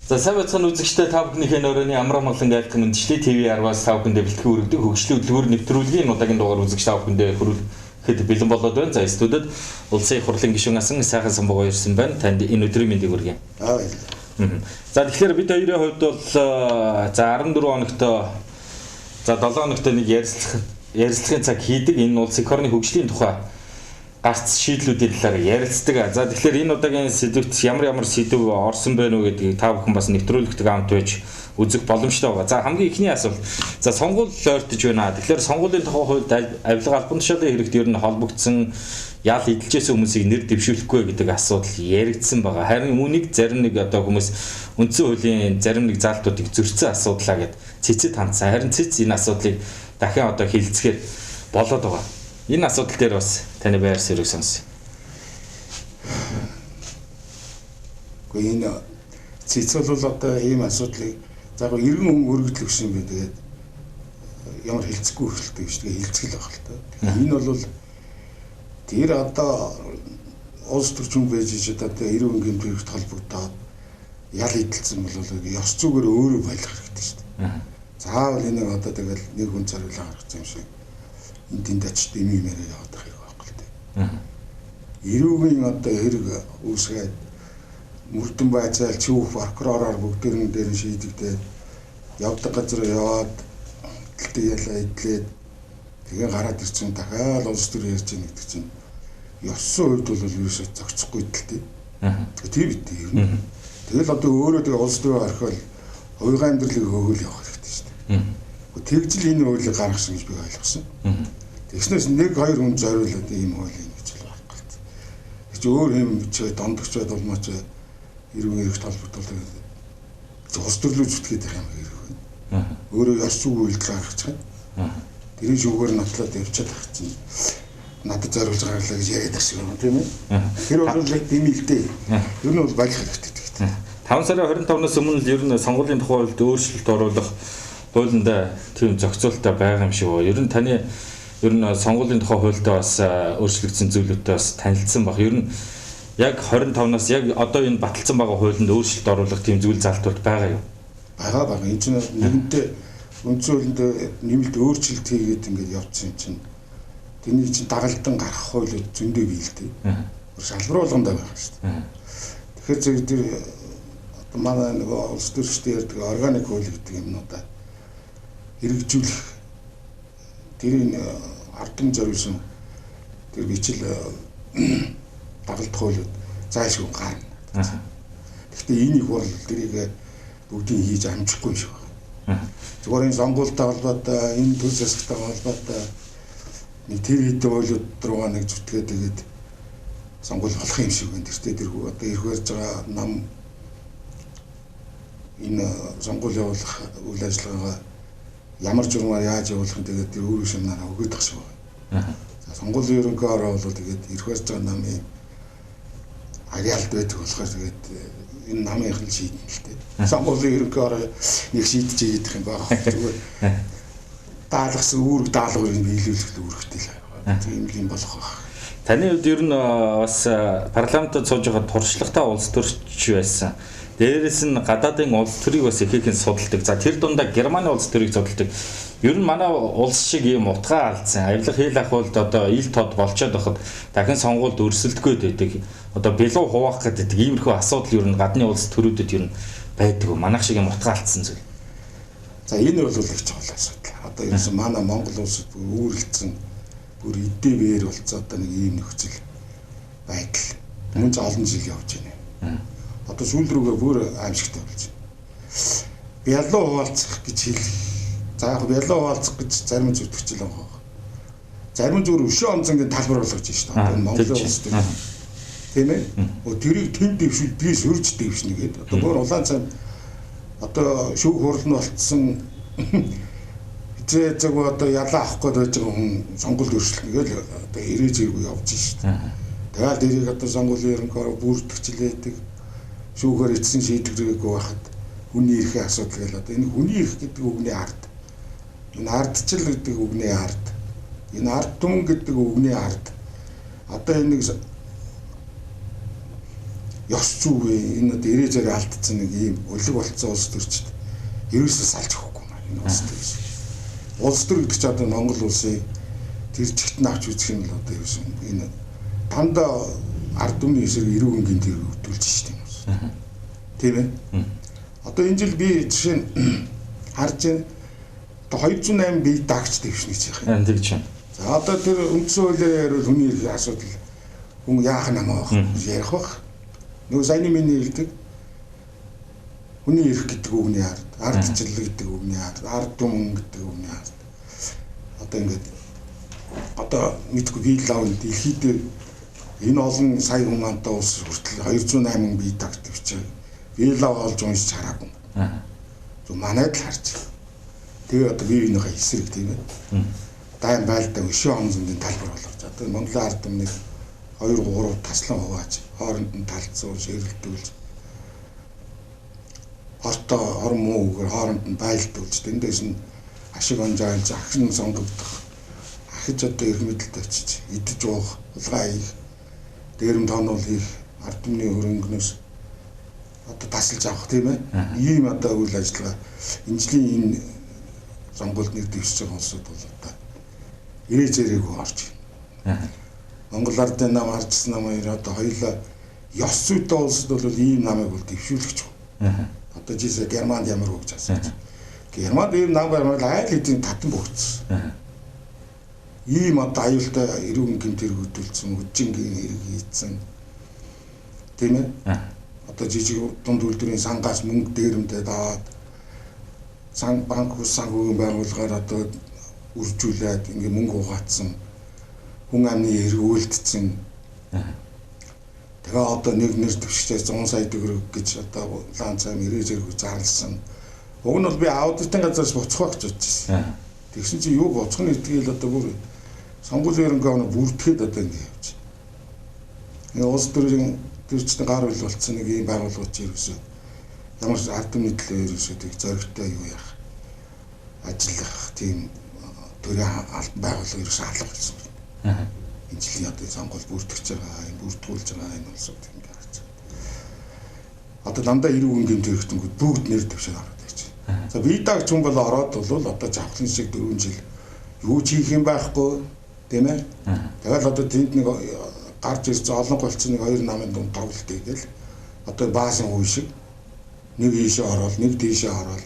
За сайн бацхан үзэгчтэй та бүхнийхээ нөрөөний амраа молон айлтхан мэдчлээ TV10-аас та бүхэндээ бэлтгэн хүргэдэг хөгжлийн хөтөлбөр нэвтрүүлгийн удаагийн дугаар үзэгч та бүхэндээ хүргэхэд бэлэн болоод байна. За студид улсын их хурлын гишүүн асан сайхан самбуу ирсэн байна. Танд энэ өдрийн мэндийг хүргэе. За тэгэхээр бид хоёрын хувьд бол за 14 хоногт за 7 хоногт нэг ярилцлагын цаг хийдэг. Энэ улс их орны хөгжлийн тухай гарц шийдлүүдийн талаар ярилцдаг. За тэгэхээр энэ удаагийн сэдвт ямар сэдв орсон байна уу гэдгийг та бүхэн бас нэвтрүүлэгт хамт байж үзэх боломжтой байгаа. За хамгийн ихний асуулт. За сонгуул ойртож байна. Тэгэхээр сонгуулийн тухай хувьд авилга албан тушаалын хэрэгт ер нь холбогдсон ял эдэлжсэн хүмүүсийг нэр дэвшүүлэхгүй гэдэг асуудал яригдсан байгаа. Харин үүнийг зарим нэг одоо хүмүүс үндсэн хуулийн зарим нэг заалтуудыг зөрчсөн асуудлаа гэд цэцэд хандсан. Харин цэц энэ асуудлыг дахин одоо хилцэхээр болоод байгаа. Энэ асуудал дээр бас таны байр суурийг сонсъё. Гэхдээ энэ цэц бол одоо ийм асуудлыг заавал иргэн хүн өргөдөл өгсөн юм бэ. Тэгээд ямар хилцэхгүй хөлтэй биш. Тэгээд хилцгэл байх л та. Энэ бол тэр одоо улс төрчмөн байж одоо иргэн хүн гэмтэрэгт холбогдоод ял идэлсэн бол ёс зүгээр өөрөө байлгах хэрэгтэй шүү дээ. Заавал энийг одоо тэгэл нэг хүн зориулаа гаргах юм шиг энэ тэнд очиж дэмий мэрээ яваад байх хэрэг байхгүй л дээ. Ирүүгийн одоо хэрэг үүсгээд мөрдөн байцаал чүүх прокуророор бүгдэрэн дээр шийдэгдээд явдаг газар яваад гэлтэй ялаа идлээд тэгээ гараад ирсэн дахиад улс төр ярьж байгаа гэдэг чинь ёссон үед бол ерөөсөө зогцохгүй дэлтэй. Тийм үү. Тэгэл одоо өөрөө тэгээ улс төр орхиол хувийн амьдралыг хөөгөл явах хэрэгтэй шүү дээ. Тэгжил энэ хуулийг гаргасан гэж би ойлгосон. Тэгснээс нэг хоёр хүн зориулаад ийм хуулийг гэж байхгүй л. Тэгж өөр юм чиг дондогчод болмооч иргэн хэрэгт холбогдуулаад улс төрлөө зүтгээд байх юм хэрэг байна. Өөрөө ёс зүг үйлдэл гаргаж байгаа. Тэрийн шүүгээр нотлоод явчихад байх чинь надад зориулж гаргалаа гэж яриад байсан юм тийм ээ. Тэр бол яг дэмэлтэй. Ер нь бол байх хэрэгтэй гэдэг. 5 сарын 25-наас өмнө л ер нь сонгуулийн тухай хуулинд өөрчлөлт оруулах хуулинд тийм зохицуулалтаа байгаа юм шиг байна. Ер нь таны ер нь сонгуулийн тухай хуультай бас өөрчлөгдсөн зүйлүүдтэй бас танилцсан баг. Ер нь яг 25-наас яг одоо энэ баталсан байгаа хуулинд өөрчлөлт оруулах тийм зүйл залтууд байгаа юу? Байгаа. Энэ чинь нэгэнтээ үндсэн хуулинд нэмэлт өөрчлөлт хийгээд ингээд явцсан чинь тэрний чинь дагалдан гарах хуулиуд зөндөө бий л дээ. Шалгаруулгандаа байгаа шүү дээ. Тэгэхээр зэрэг тэр одоо манай нэг улс төрчтэй ярьдаг органик хууль гэдэг юмнуудаа хэрэгжүүлэх тэрийн ардын зориулсан тэр бичил дагалдах хуулиуд заашгүй гарна. Гэхдээ энийг бол тэрийг бүгдийг хийж амжихгүй юм шиг байна. Зүгээр энэ сонгуультай холбоотой энэ төс засагтай холбоотой нэг тэр хэдэн хуулиуд руугаа нэг зүтгээд тэгээд сонгуул болох юм шиг байна. Тэр одоо ирэх байж байгаа нам энэ сонгуул явуулах үйл ажиллагаагаа ямар журмаар яаж явуулах нь тэгээд тэр өөр шимнараа өгöd тах шиг байна. За сонгуулийн ерөнхий ороо бол тэгээд ирэх байж байгаа намын ариалд байдаг болохоор тэгээд энэ намынх нь шийдэн л дээ. Сонгуулийн ерөнхий ороо нэг шийдэж ийдэх юм байна. Зүгээр даалгасан үүрэг даалгаврыг биелүүлэх үүрэгтэй л байна. Тийм юм болох байна. Таны хувьд ер нь бас парламентод сууж байгаа туршлагатай улс төрч байсан. Дээрээс нь гадаадын улс төрийг бас ихээхэн судалдаг. За тэр дундаа Германы улс төрийг судалдаг. Ер нь манай улс шиг ийм утгаа алдсан. Авилга хэл ахуйлд одоо ил тод болчиход байхад дахин сонгуульд өрсөлдөхөд байдаг. Одоо бэлүү хуваах гэдэг иймэрхүү асуудал ер нь гадны улс төрүүдэд ер нь байдаг. Манайх шиг ийм утгаа алдсан зүйл. За энэ бол их чухал асуудал. Одоо ерөөсөн манай Монгол улсад үүрэлцэн бүр идэвээр болцоо одоо нэг ийм нөхцөл байдал. Мөн ч олон жил явж байна. Одоо сүүл рүүгээ бүр аимшигтай болж байна. Бялуу хуваалцах гэж хэл. За яг бялуу хуваалцах гэж зарим зүтгэгчл байгаа. Зарим зүгээр өшөө онцонгийн талбар болгож байна шүү дээ. Одоо Монголын улс төр. Тийм ээ. Тэрийг тэнд дэвшүүл би сөрж дэвшнэ гэдэг. Одоо бүр улаан цай одоо шүүх хурал нь болцсон хизээ зөв одоо ялаа авах гээд байж байгаа хүн сонгуульд өршлөнө гэж одоо ирээж иргүй явж шүү дээ. Тэгээд тэрийг одоо сонгуулийн ерөнхий ороо бүрдгчлээдэг шүүхээр эцсэн шийдвэрээгүй байхад хүний эрхийн асуудал гэл одоо энэ хүний эрх гэдэг үгний ард энэ ардчил гэдэг үгний ард энэ ард түмэн гэдэг үгний ард одоо энэ нэг ёс зүйн энэ одоо ирээзээр алдсан нэг ийм өлөг болцсон улс төрчд ерөөсөө салж өгөхгүй маа энэ улс төр. Улс төр гэдэг чинь одоо Монгол улсын тэр чигт нь авч үзэх юм л одоо ерөөсөн энэ дандаа ард түмний эсрэг эрүүг өнгийн тэр хөтөлж штеп юм. Тийм ээ. Одоо энэ жил би жишээ нь харж байна. Одоо 208 бие дагч дэвшнэ гэж яах юм. Тэгж байна. За одоо тэр үндсэн хуулиар ярил хүний эрхийн асуудал хүн яах намаа байх ярих бах. Нөгөө саяны миний хэлдэг хүний эрх гэдэг үгний ардчлал гэдэг үгний ард түмэн гэдэг үгний одоо ингээд одоо мэдгүй бие лавн дэлхийд энэ олон сая хүн амтай улс хүртэл 208 бие дагч дэвчээ. Бие лав олж уншиж хараагүй. Зөв манайд л харж. Тэгээ одоо бие биенийхээ эсрэг тийм ээ. Дайн байлдаа өшөө хонзондын талбар болгож одоо Монголын ард түмнийг 2-3 таслан хувааж хооронд нь талцсан ширэлтүүлж орто орон муугаар хооронд нь байлдуулж тэндээс нь ашиг онжоолж агшин сонгогдох ахиж одоо эрх мэдэлд очиж идэж уух улгаа хийх дээрэм тоонол хийх ард түмний хөрөнгнөөс одоо тасалж авах тийм ээ ийм одоо үйл ажиллагаа энэ жилийн энэ сонгуульд нэр дэвшиж байгаа улсууд бол одоо ирээзээрээгүй орж байна. Монгол ардын нам харжсан намаар одоо хоёулаа ёс зүйтэй улсад бол ийм намыг бол дэвшүүлж байгаа. Одоо жишээ Германд ямар хөгж асууж. Германд ийм нам баримт айл хэдийн татан бөгцсөн. Ийм одоо аюултай эрүүн гэмтэр хөдөлсөн, үжингийн хэрэг хийцэн. Тийм ээ? Одоо жижиг дунд үйлдвэрийн сангаас мөнгө дээрэмдээ даваад сан банк ус санхүүгийн байгууллагаар одоо үржүүлээд ингээ мөнгө угаацсан хүн амны эрг үйлдсэн. Тэгээ одоо нэг нэр төвшчээ 100 сая төгрөг гэж одоо ланцаа ирээзэргүй зарлсан. Уг нь бол би аудитын газраас буцах гэж бодчихсон. Тэгсэн чинь юу боцох нь гэдгийг одоо бүр сонгуулийн ерөнхий бүртгэхэд одоо ингэ явж. Энэ улс төрийн төрчдийн гар хөл болцсон нэг ийм байгууллагууд чи ерөөсөө ямар ард түмний төлөө ерөөсөө тэг зоригтой юу яах ажиллах тийм төрийн албан байгууллага ерөөсөө алга болсон. Энэ жилийн одоо сонгуул бүртгэж байгаа, энэ бүртгүүлж байгаа энэ улсууд ингэ харж байна. Одоо дандаа эрүүг өнгийн төрөлтөнгүүд бүгд нэр дэвшээд ороод байж байна. За бие даагч хүн бол ороод бол одоо жавхлын шиг 4 жил юу ч хийх юм байхгүй тийм ээ. Тэгэл одоо тэнд нэг гарч ирсэн олон голцсон нэг 2 намын дунд тоглолт хийгээл одоо баасан үе шиг нэг ийшээ ороод нэг тийшээ ороод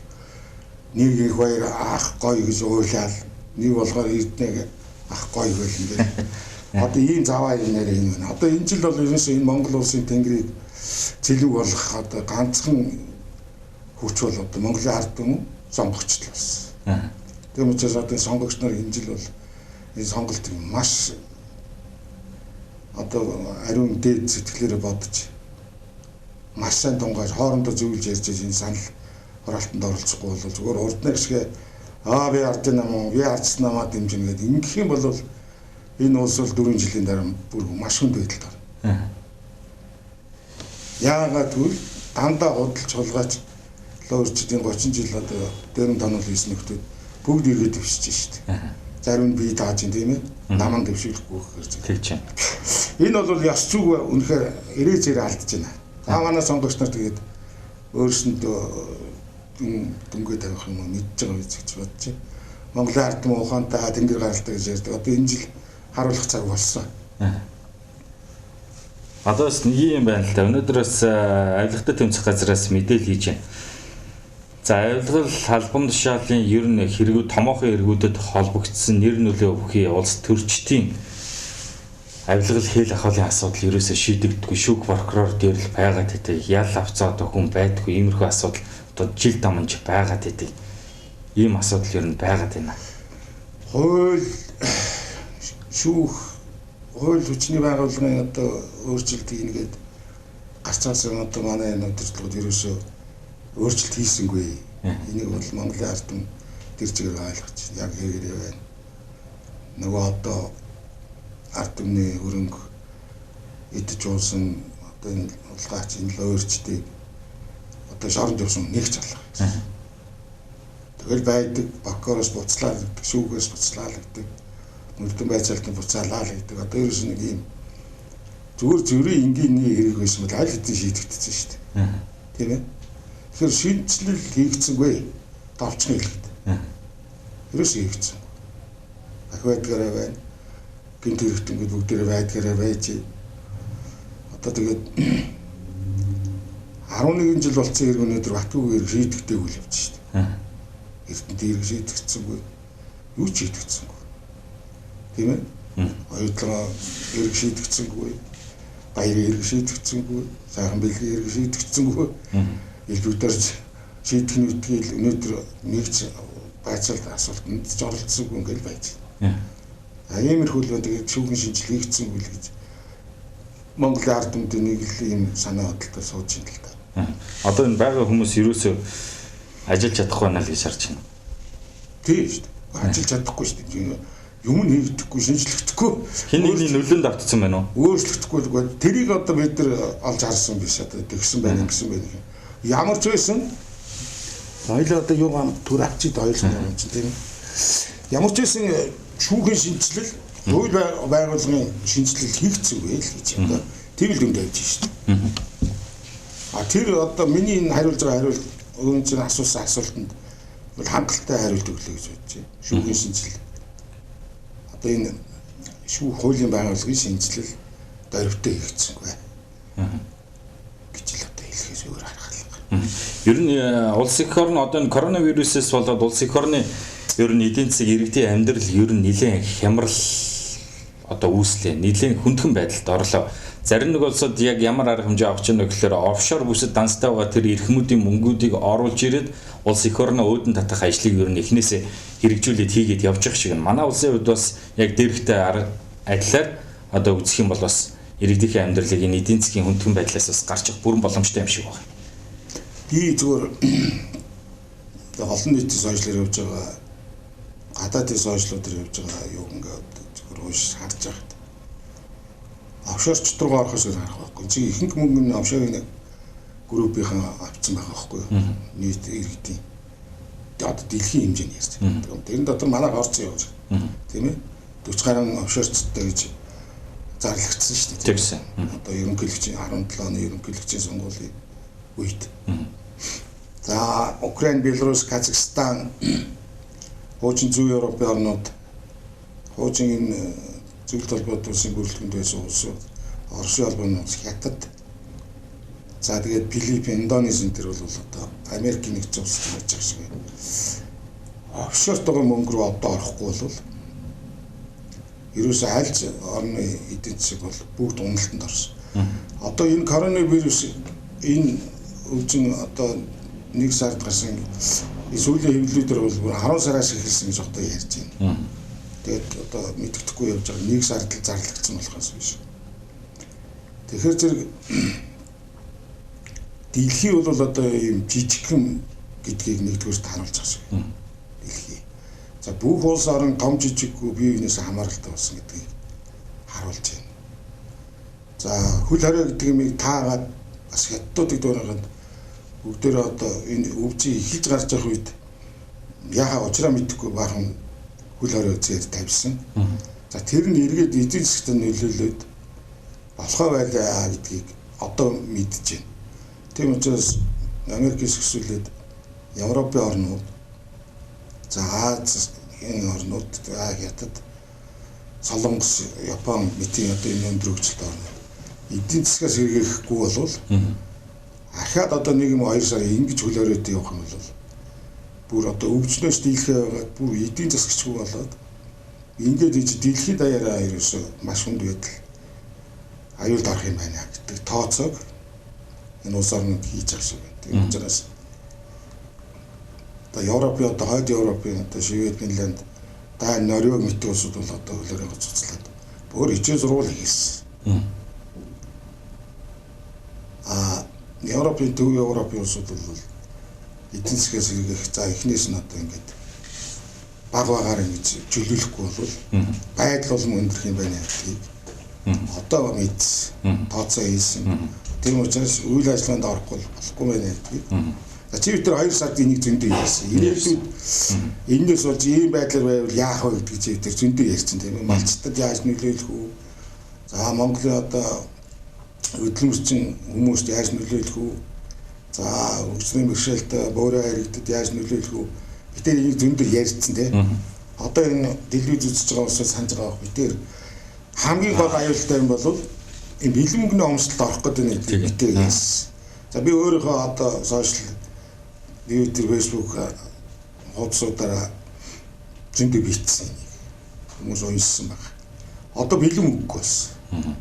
нэг их хоёр ах гоё гэж уйлал нэг болгоор эрдэнэ ах гоё гэл ингээд одоо ийм заваа юм нэр энэ байна. Одоо энэ жил бол ерөөсөө энэ Монгол улсын тэнгэрийг цэлэг болгох одоо ганцхан хүч бол одоо Монголын ард түмэн сонгогчд болсон. Тийм учраас одоо сонгогч нар энэ жил бол энэ сонголт маш одоо ариун дээд сэтгэлээрээ бодож маш сайн тунгааж хоорондоо зөвлөж ярьж энэ санал хураалтанд оролцохгүй бол зүгээр урд нэг шиг би ардын нам би ардсан намаа дэмжинэ гэдэг ингэх юм бол энэ улс бол 4 жилийн дараа бүр маш хүнд байдалд орно. Яагаад гэвэл дандаа худалч хулгайч лоорчдын 30 жил одоо дээрэн тонол хийсэн нөхдөд бүгд иргэд дэвшиж штеп. Зарим нь бие тааж тийм ээ. Наман дэвшүүлэхгүй гэхээр тэгж байна. Энэ бол ёс зүг үнэхээр ирээзээр алдаж байна. Манай сонгогч нар тэгээд өөрсөндөө дүнгээ тавих юм мэдж байгаа биз гэж бодож байна. Монголын ард түмэн ухаантай тэнгэр гаралтай гэж ярьдаг. Одоо энэ жил харуулах цаг болсон. Одоо бас нэг юм байна л да. Өнөөдрөөс авилгатай тэмцэх газраас мэдээлэл хийж байна. За авилгал албан тушаалын ер нь хэрэгүүд томоохон эргүүдэд холбогдсон нэр нөлөө бүхий улс төрчдийн авилгал хэл ахуулын асуудал ерөөсөө шийдэгддэггүй шүүх прокурор дээр л байгаад байдаг. Ял авцаад хүн байдгүй иймэрхүү асуудал одоо жил дамж байгаад байдаг. Ийм асуудал ер нь байгаад байна. Хууль шүүх хууль хүчний байгууллагын одоо өөрчлөлт хийгээд гарцаасан одоо манай энэ удирдлагууд ерөөсөө өөрчлөлт хийсэнгүй. Энийг бол Монголын ард түмэн тэр чигээр ойлгож яг хэрэгээр байна. Нөгөө одоо ард түмний хөрөнгө идэж уусан одоо энэ улгаач энэ лоорчдыг одоо шоронд явсан нэгч алга. Тэгэл байдаг бакороос буцлаа гэдэг, шүүгээс буцлаа гэдэг, мөрдөн байцаалтны буцаалаа гэдэг. Одоо ерөөс нэг юм Зүгээр энгийн хэрэг байсан бол аль хэдийн шийдэгдсэн шүү дээ. Тийм ээ. Тэгэхээр шинжилэл хийгдсэнгүй. Давчхан хэлэхэд. Ерөөс хийгдсэн. Ах байдгаараа байна. Гинт хэрэгтэнгүүд бүгдээрээ байдгаараа байж. Одоо тэгээд 11 жил болсон хэрэг өнөөдөр Батгүйгээр хэрэг шийдэгдээгүй л явж шүү дээ. Эрдэнэт хэрэг шийдэгдсэнгүй. Юу ч шийдэгдсэнгүй. Тийм ээ? Оюутлага хэрэг шийдэгдсэнгүй. Баярын хэрэг шийдэгдсэнгүй. Сайхан бэлгийн хэрэг шийдэгдсэнгүй. Илбэгдэр шийдэх нь үтгэл өнөөдөр нэгж байцаалт асуултанд ч оролцсонгүй ингээл байж. Иймэрхүү л тэгээд шүүхийн шинжилгээ хийгдсэнгүй л гэж Монголын ард түмний нэг л ийм санаа бодлоо сууж ин л та. Одоо энэ байгаа хүмүүс ерөөсөө ажиллаж чадахгүй байна л гэж харж байна. Тийм шүү дээ. Ажиллаж чадахгүй шүү дээ. Юм нь хийгдэхгүй, шинжлэхдэггүй. Хин нэгний нөлөөнд автсан байна уу? Өөрчлөгдөхгүй л тэрийг одоо бид нар олж харсан биш одоо тэгсэн байна гэсэн байна. Ямар ч байсан хоёул одоо юугаа төр авчид ойлсон юм чинь тийм. Ямар ч байсан шүүхийн шинжилэл, хууль байгууллагын шинжилэл хийгдсэнгүй л гэж одоо тэр л юм тавьж шүү дээ. Тэр одоо миний энэ хариулж байгаа хариулт өөний чинь асуусан асуултанд бол хангалттай хариулт өглөө гэж бодож байна. Шүүхийн шинжилэл. Одоо энэ шүүх хуулийн байгууллагын шинжилэл дөрвтэй хийгдсэнгүй. Гэж л одоо хэлхээс өөр арга. Ер нь улс их орн одоо энэ коронавирусээс болоод улс их орны ер нь эдийн засаг иргэдийн амьдрал ер нь нэлээд хямрал одоо үүслээ. Нэлээд хүндхэн байдалд орлоо. Зарим нэг улсад яг ямар арга хэмжээ авч яана гэхээр офшор бүсэд данстай байгаа тэр эрхмүүдийн мөнгүүдийг оруулж ирээд улс их орноо өөдөн татах ажлыг ер нь эхнээсээ хэрэгжүүлээд хийгээд явж байгаа шиг. Манай улсын хувьд бас яг дэрэгтэй адилаар одоо үзэх юм бол бас иргэдийн амьдралыг энэ эдийн засгийн хүндхэн байдлаас бас гарч ирэх бүрэн боломжтой юм шиг байна. Би зүгээр олон нийтийн сошиалэр явж байгаа гадаадын сошиалуудаар явж байгаа юу ингээд зүгээр ууш харж байгаа. Офшорч руу орохоос өөр харах байхгүй. Чи ихэнх мөнгө нь офшорын группийнхан авцсан байгаа байхгүй юу? Нийт иргэдийн. Одоо дэлхийн хэмжээний ярьж байгаа. Тэрэн дотор манай орцсон явж байгаа. Тийм ээ? 40 гаруй офшорчтой гэж зарлагдсан шүү дээ. Тэгсэн. Одоо ерөнхийлөгчийн 17 оны ерөнхийлөгчийн сонгуулийн үед. За Украин, Беларусь, Казахстан, хуучин зүүн Европын орнууд, хуучин энэ зөвлөлт холбоот улсын бүрэлдэхүүнд байсан улсууд, Оросын албаны улс, Хятад. За тэгээд Филиппин, Индонезийн төр бол одоо Америкийн нэгдсэн улс гэж байгаа шиг байна. Офшорт байгаа мөнгө рүү одоо орохгүй бол ерөөсөө аль орны эдийн засаг бол бүгд уналтанд орсон. Одоо энэ коронавирус энэ үчин одоо нэг сард гарсан сүүлийн хэвлэлүүдээр бол 10 сараас эхэлсэн гэж одоо ярьж байна. Тэгээд одоо мэддэхгүй явж байгаа нэг сард л зарлагдсан болохоос биш. Тэгэхээр зэрэг дэлхий бол одоо ийм жижигхэн гэдгийг нэгдүгээрт харуулж байгаа шиг. Дэлхий. За бүх улс орон том жижиггүй бие биенээс хамааралтай болсон гэдгийг харуулж байна. За хөл хорой гэдэг юмыг таагаад бас хятадуудыг дуурайгаад бүгдээрээ одоо энэ өвчийг эхэлж гарч явах үед яхаа учраа мэдэхгүй баахан хөл хорой зээд тавьсан. За тэр нь эргээд эдийн засгт нөлөөлөд болохоо байлаа гэдгийг одоо мэдж байна. Тийм учраас Америкээс өсвөлээд Европын орнууд, за Азийн орнууд, Хятад, Солонгос, Япон мэтийн одоо энэ өндөр хөгжилтэй орнууд эдийн засгаас хэрэгэхгүй болвол ахаад одоо нэг юм 2 сар ингэж хөл хоройд явах юм бол бүр одоо өвчнөөс дийлхээ байгаад бүр эдийн засгчгүй болоод ингээд ич дэлхийд даяараа ерөөсөө маш хүнд байдал аюулд орох юм байна гэдэг тооцоог энэ улс орнууд хийж байгаа шиг байна. Тийм учраас одоо Европын одоо хойд Европын одоо Швед, Финланд, Дани, Норвег мэтийн улсууд бол одоо хөлөөрөө цуцлаад бүр хичээл сургууль хийсэн. Европын төв Европын улсууд бол эдийн засгаас хэрэгэх за эхнээс нь одоо ингээд баг багаар ингэж чөлөөлөхгүй бол байдал бол өндөрх юм байна гэдгийг одоо мэдсэн, тооцоо хийсэн. Тийм учраас үйл ажиллагаанд орохгүй болохгүй байна гэдгийг. За чи өдөр 2 сард энийг зөндөө ярьсан. Инээлүүд энэс болж ийм байдлаар байвал яах вэ гэдгийг чи өдөр зөндөө ярьсан тийм ээ. Малчтад яаж нөлөөлөх үү? За Монголын одоо хөдөлмөрчин хүмүүст яаж нөлөөлөх үү? За өчнөө бэрхшээлтэй буурай харигдад яаж нөлөөлөх үү? Бид энийг зөндөө ярьцсан тийм. Одоо энэ телевиз үзэж байгаа хүмүүс санаж байгаа бид хамгийн гол аюултай юм бол энэ бэлэн мөнгөний өмсөлд орох гэдэг нэг битээ яасан. За би өөрийнхөө одоо сошиал Twitter, Facebook хуудасуудаараа зөндөө бичсэн юм. Хүмүүс уншсан байна. Одоо бэлэн мөнгө болсон.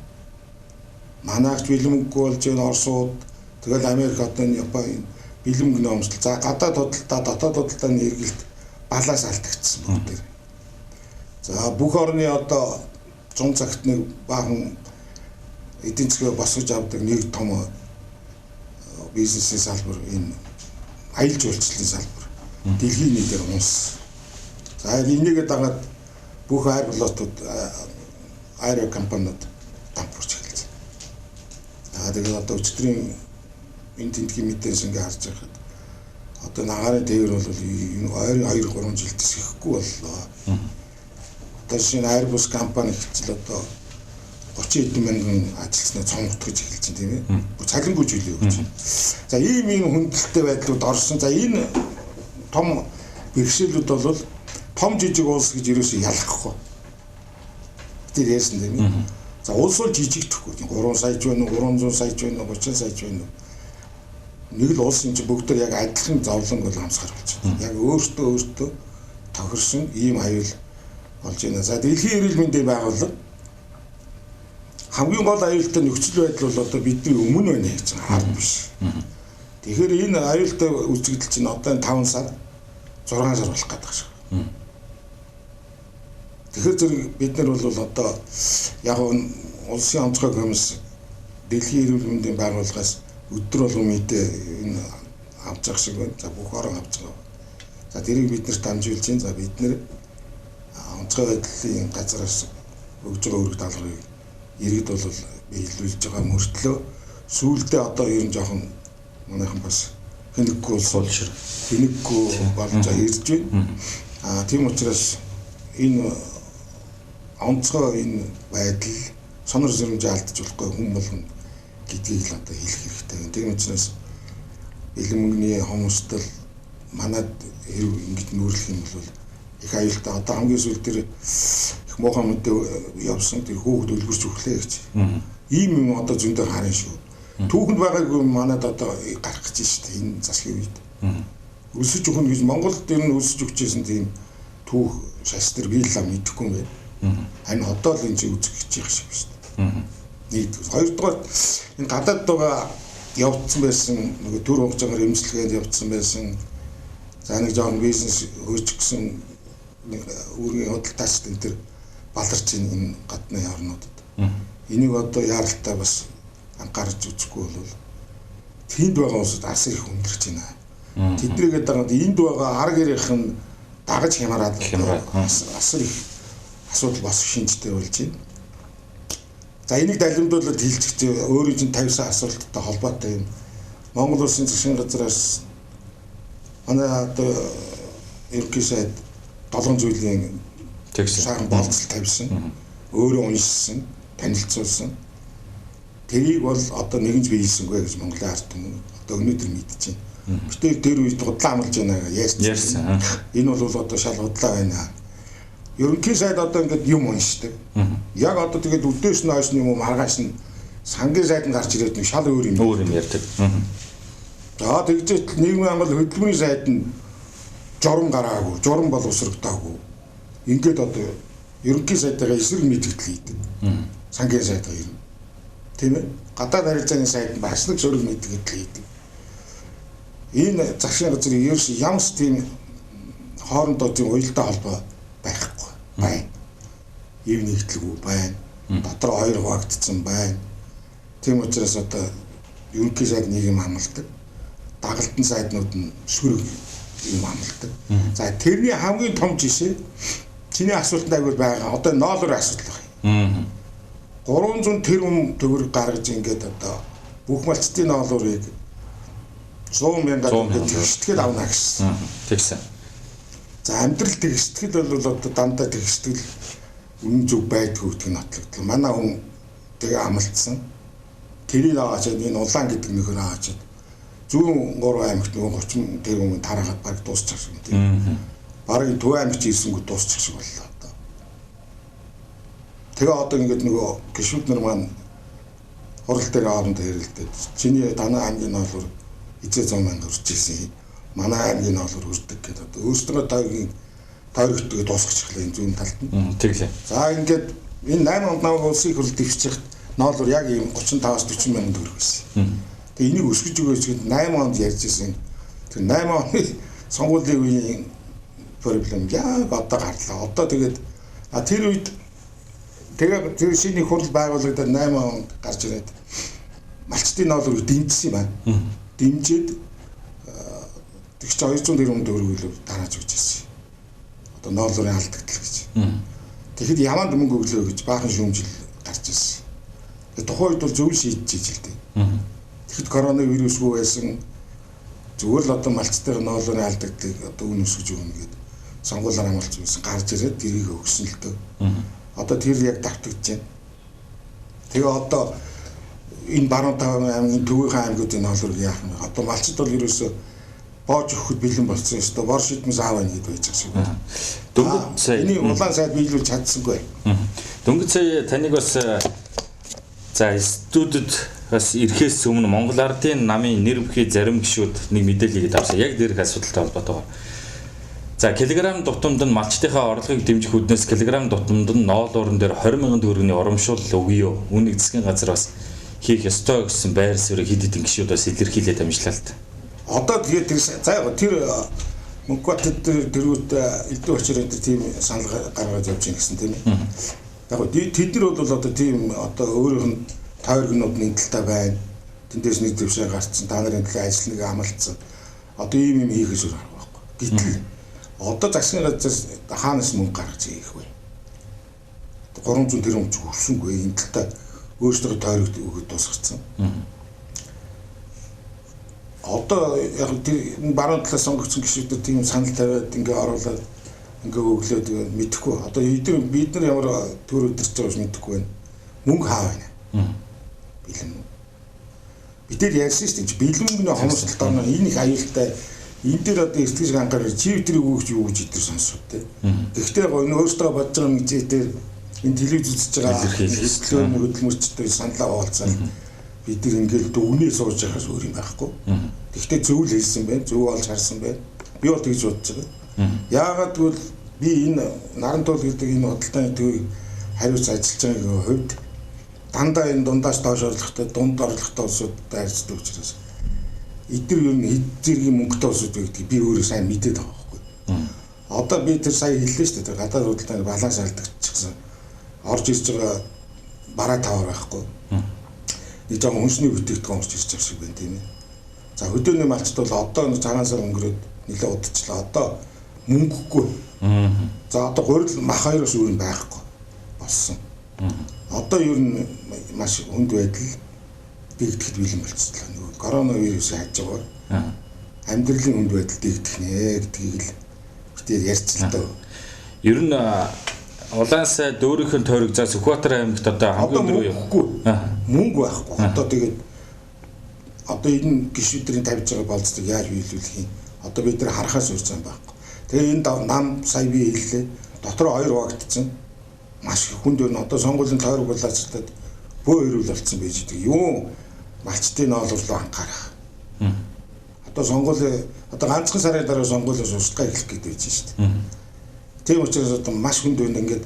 Манайч бэлэн мөнгө болж энэ Оросууд тэгэл Америк одоо Япон бэлэн мөнгөний өмсөл. За гадаад худалдаа, дотоод худалдааны эргэлт балаас алдагдсан бүгд. За бүх орны одоо зун цагт нэг баахан эдийн засгийг босгож авдаг нэг том бизнесийн салбар энэ аялал жуулчлалын салбар. Дэлхийн нийтээр унс. За энийгээ дагаад бүх аэрофлотууд аэрокомпаниуд дампуурч эхэлсэн. Тэгээд одоо өчигдрийн энэ тентгийн мэдээс ингээ харж байхад одоо нагарын тээвэр бол энэ ойрын 2-3 жил тэсэхгүй боллоо. Одоо шинэ Airbus компани хэвчил одоо 30 хэдэн мянган ажилчнаа цомготгож эхэлж байна тийм ээ. Цалингүй жилээ өгч. За ийм хүндэлтэй байдлууд орсон. За энэ том бэрхшээлүүд бол том жижиг улс гэж ерөөсөө ялахгүй. Тэр ярьсан тийм ээ. За улс бол жижигдэхгүй. 3 саяч байна уу, 300 саяч байна уу, 30 саяч байна уу. Нэг л улс юм чи бүгдээр яг адилхан зовлон бол хамсгаар болж байна. Яг өөртөө тохирсон ийм аюул болж байна. За дэлхийн эрүүл мэндийн байгууллага хамгийн гол аюултай нөхцөл байдал бол одоо бидний өмнө байна гэж байгаа хард биш. Тэгэхээр энэ аюултай үзэгдэл чинь одоо 5 сар 6 сар болох гэдэг шиг. Тэгэхээр зэрэг бид нар бол одоо яг улсын онцгой комисс дэлхийн эрүүл мэндийн байгууллагаас өдөр болгон мэдээ энэ авч явах шиг байна. За бүх орон авч байгаа. За тэрийг бид нарт дамжуулж байна. За бид нэр онцгой байдлын газараас өгж байгаа үүрэг даалгаврыг иргэд бол биелүүлж байгаа мөртлөө сүүлдээ одоо ер нь жоохон манайхан бас хэнэггүй суулшир хэнэггүй болж ирж байна. Тийм учраас энэ онцгой энэ байдал сонор зэрэмжээ алдаж болохгүй хүн болгоно гэдгийг л одоо хэлэх хэрэгтэй. Тийм учраас бэлэн мөнгөний хомсдол манад хэрэг ингэж нүүрлэх юм бол их аюултай. Одоо хамгийн сүүл тэр их муухай мэдээ явсан тэр хүүхд өлгөрч өглөө гэж. Ийм юм одоо зөндөө харин шүү. Түүхэнд байгаагүй манад одоо гарах гэж шүү дээ энэ засгийн үед. Өсөж өгнө гэж Монголд ер нь өсөж өгчээсэн тийм түүх шас тэр би л мэдэхгүй юм байна. Харин одоо л энэ чинь үзэх гэж байгаа шиг шүү дээ. Нийт хоёрдугаар энэ гадаад байгаа явцсан байсан нөгөө төр хугацаагаар эмчилгээнд явцсан байсан. За нэг жоон бизнес хөөжгсөн үүргийн худалдаач энэ төр баларч энэ гадны орнуудад. Энийг одоо яаралтай бас анхаарч үзэхгүй бол тэнд байгаа улсад асар их өндөрч байна. Тэднийгээ дагаад энд байгаа арга гэрийнх нь дагаж хямраад асар их асуудал босох шинжтэй болж байна. За энийг далимдуулаад хэлчихээ өөрийн чинь тавьсан асуулттай холбоотой юм. Монгол улсын засгийн газраас манай одоо ерөнхий сайд 7 зүйлийн сайхан болцол тавьсан. Өөрөө уншсан, танилцуулсан. Тэрийг бол одоо нэгэнж биелсэнгүй гэж Монголын ард түмэн одоо өнөөдөр мэдчихэв. Бид тэр үед худлаа амлаж байна ярьсан. Энэ бол одоо шал худлаа байна. Ерөнхий сайд одоо ингээд юм уншдаг. Яг одоо тэгээд үдээс нь хойш юм маргааш нь сангийн сайд нь гарч ирээд нэг шал өөр юм ярьдаг. За тэгжээ нийгмийн ангал хөдөлмөрийн сайд нь журам гараагүй, журам боловсрогдоогүй. Ингээд одоо ерөнхий сайдаа эсрэг мэдээлэл хийдэг. Сангийн сайдаа юм. Тийм ээ. Гадаад харилцааны сайд нь бас нэг сөрөг мэдээлэл хийдэг. Энэ засгийн газрын ерөөс ямс тийм хоорондоо тийм уялдаа холбоо байхгүй байна. Ив нэгдлгүй байна. Дотор хоёр хуваагдсан байна. Тийм учраас одоо ерөнхий сайд нэг юм амлдаг. Дагалдан сайднууд нь сөрөг юм амлдаг. За тэрний хамгийн том жишээ чиний асуултанд агуул байгаа. Одоо ноолор асуудал байна. 300 тэрбум төгрөг гаргаж ингээд одоо бүх малчтын ноолорыг 100 мянган тэгштгэл авна гэсэн. Тэгсэн. За амьдрал тэгштгэл бол одоо дандаа тэгштгэл үнэн зөв байдгүй гэдэг нь нотлогдлоо. Манай хүн тэгээ амлцсан. тэрийг аваачаад энэ улаан гэдэг нөхөр аваачаад зүүн 3 аймагт нөгөө 30 тэрбум тараагаад баг дуусчих шиг юм тийм. Бараг Төв аймагт ирсэнгүү дуусчих шиг боллоо одоо. Тэгээ одоо ингээд нөгөө гişүүд нар маань хурал дээр хоорондоо хэрэлдээд чиний танай аймгийн ноолоор эзээ 100 мянга өрч ирсэн. Манай аймгийн ноолоор өрдөг гэдэг одоо өөрсдөө тойрогтойг дуусгачихлаа энэ зүүн талд нь. Тэглээ. За ингээд энэ 8 онд намайг улсын хурл дэвшчих ноолоор яг ийм 35-аас 40 мянган төгрөг байсан. Тэгээ энийг өсгөж өгөөч гэд 8 онд ярьж ирсэн. Тэр 8 оны сонгуулийн үеийн проблем яг одоо гарлаа. Одоо тэгээд тэр үед тэгээ тэр шиний хурл байгуулагдаад 8 онд гарч ирээд малчтын ноолоор дэмжсэн юм байна. Дэмжиж тэгч 200 тэрбум төгрөг дарааж өгч ирсэн. Одоо ноолорын алдагдал гэж. Тэгэхэд яманд мөнгө өглөө гэж баахан шүүмжил гарч ирсэн. Тэгээ тухайн үед бол зөв шийдэж ижил дээ. Тэгэхэд коронавирусгүй байсан зүгээр л одоо малчтын ноолорын алдагдлыг одоо үн өсгөж өгнө гэдэг сонгуулиар амлаж байсан гарч ирээд тэрийг өгсөн л дөө. Одоо тэр яг давтагдж байна. Тэгээ одоо энэ баруун таван аймгийн төвийн аймагуудын ноолорыг яах вэ? Одоо малчд бол ерөөсөө боож өгөхөд бэлэн болсон юм шүү дээ. Бор шидмэс аавна гэдээ байж байгаа шүү. Дөнгөж сая энэ улаан сайд биелүүлж чадсангүй. Дөнгөж сая таныг бас за студид бас ирэхээс өмнө Монгол Ардын намын нэр бүхий зарим гишүүд нэг мэдээлэл авсан. Яг дээрх асуудалтай холбоотойгоор. За килограмм дутамд нь малчтынхаа орлогыг дэмжих үүднээс килограмм дутамд нь ноолуурн дээр 20 мянган төгрөгийн урамшуул өгье. Үүнийг засгийн газар бас хийх ёстой гэсэн байр суурийг хэд хэдэн гишүүд бас илэрхийлээд амжилтлаа л та. Одоо тэгээд тэр Мөнхбатад тэрүүд элдв очроо тийм санал гаргаж явж гин гэсэн тийм ээ. Яг тэд нар бол одоо тийм одоо өөрийнх нь тойрогнууд нэгдэлтэй байна. Тэндээс нэг дэвшээ гарцсан, та нарын төлөө ажил нэг амлалцсан. Одоо ийм хийхээс өөр арга байхгүй. Гэтэл одоо засгийн газраас хаанаас мөнгө гаргаж хийх вэ? 300 тэрбум ч өгсөнгүй энэ талтай өөрсдөө тойрогт өгöd дуусгацсан. Одоо яг тэр баруун талаас сонгогдсон гишүүдээр тийм санал тавиад ингээ оруулаад ингээ өглөөд мэдэхгүй. Одоо бид нар ямар төр өдөрч байгаач мэдэхгүй байна. Мөнгө хаа байна. Бэлэн. Бид тэр ярьсан шүү дээ. Бэлэнгийн хомсдолд орно. Энэ их аюултай. Энэ дээр одоо эртгэж анхаарал чи тэрийг өгч юу гэж идэр сонсоод те. Гэхдээ энэ өөртөө бодож байгаа мэдээтэй энэ телевиз үзэж байгаа хөдөлмөрчтэй саналаа уулзаад бид нар ингээл дүгнээ сууж байхаас өөр юм байхгүй. Гэхдээ зөв л хэлсэн байна. Зөв олж харсан байна. Би бол тэгж бодож байгаа. Яагаад гэвэл би энэ наран туул гэдэг энэ худалдааны төвийг хариуц ажиллаж байгаагийн хувьд дандаа энэ дундаас доош орлоготой дунд орлоготой улсуудтай харьцдаг учраас эдгээр юу хэд зэргийн мөнгөтэй улсууд гэдгийг би өөрөө сайн мэдээд байгаа байхгүй. Одоо би тэр сая хэллээ шүү дээ. Гадаад худалдааны баланс алдагдчихсан. Орж ирж байгаа бараа тавар байхгүй. Нэг жоохон хүнсний бүтээгдэхүүн орж ирж байгаа шиг байна тийм ээ. За хөдөөний малчд бол одоо нэг цагаан сар өнгөрөөд нэлээд удажлаа. Одоо мөнгөгүй. За одоо гурил мах хоёроос өөр нь байхгүй болсон. Одоо ер нь маш хүнд байдал дэгдэхэд бэлэн болчихлоо. Нөгөө коронавирусын хажуугаар амьдралын хүнд байдал дэгдэх нэ гэдгийг л битээр ярьцлаа дөө. Ер нь улаан сайд өөрийнх нь тойрог за Сүхбаатар аймагт одоо хамгийн өндөр үехгүй. Мөнгө байхгүй. Одоо тэгээд одоо энэ гишүүдийн тавьж байгаа болцдог яаж биелүүлэх юм. Одоо бид нар харахаас өөр зам байхгүй. Тэгээ энэ нам сая би хэллээ. Дотроо 2 хуваагдсан. Маш хүнд өн одоо сонгуулийн тойрог болоочтод бөө өрөөл болцсон байж байгаа. Юу малчтын ноолурлоо анхаарах. Одоо сонгуулийн одоо ганцхан сарын дараа сонгуулиос устгах эхлэх гээд байж шүү дээ. Тийм учраас одоо маш хүнд өн ингээд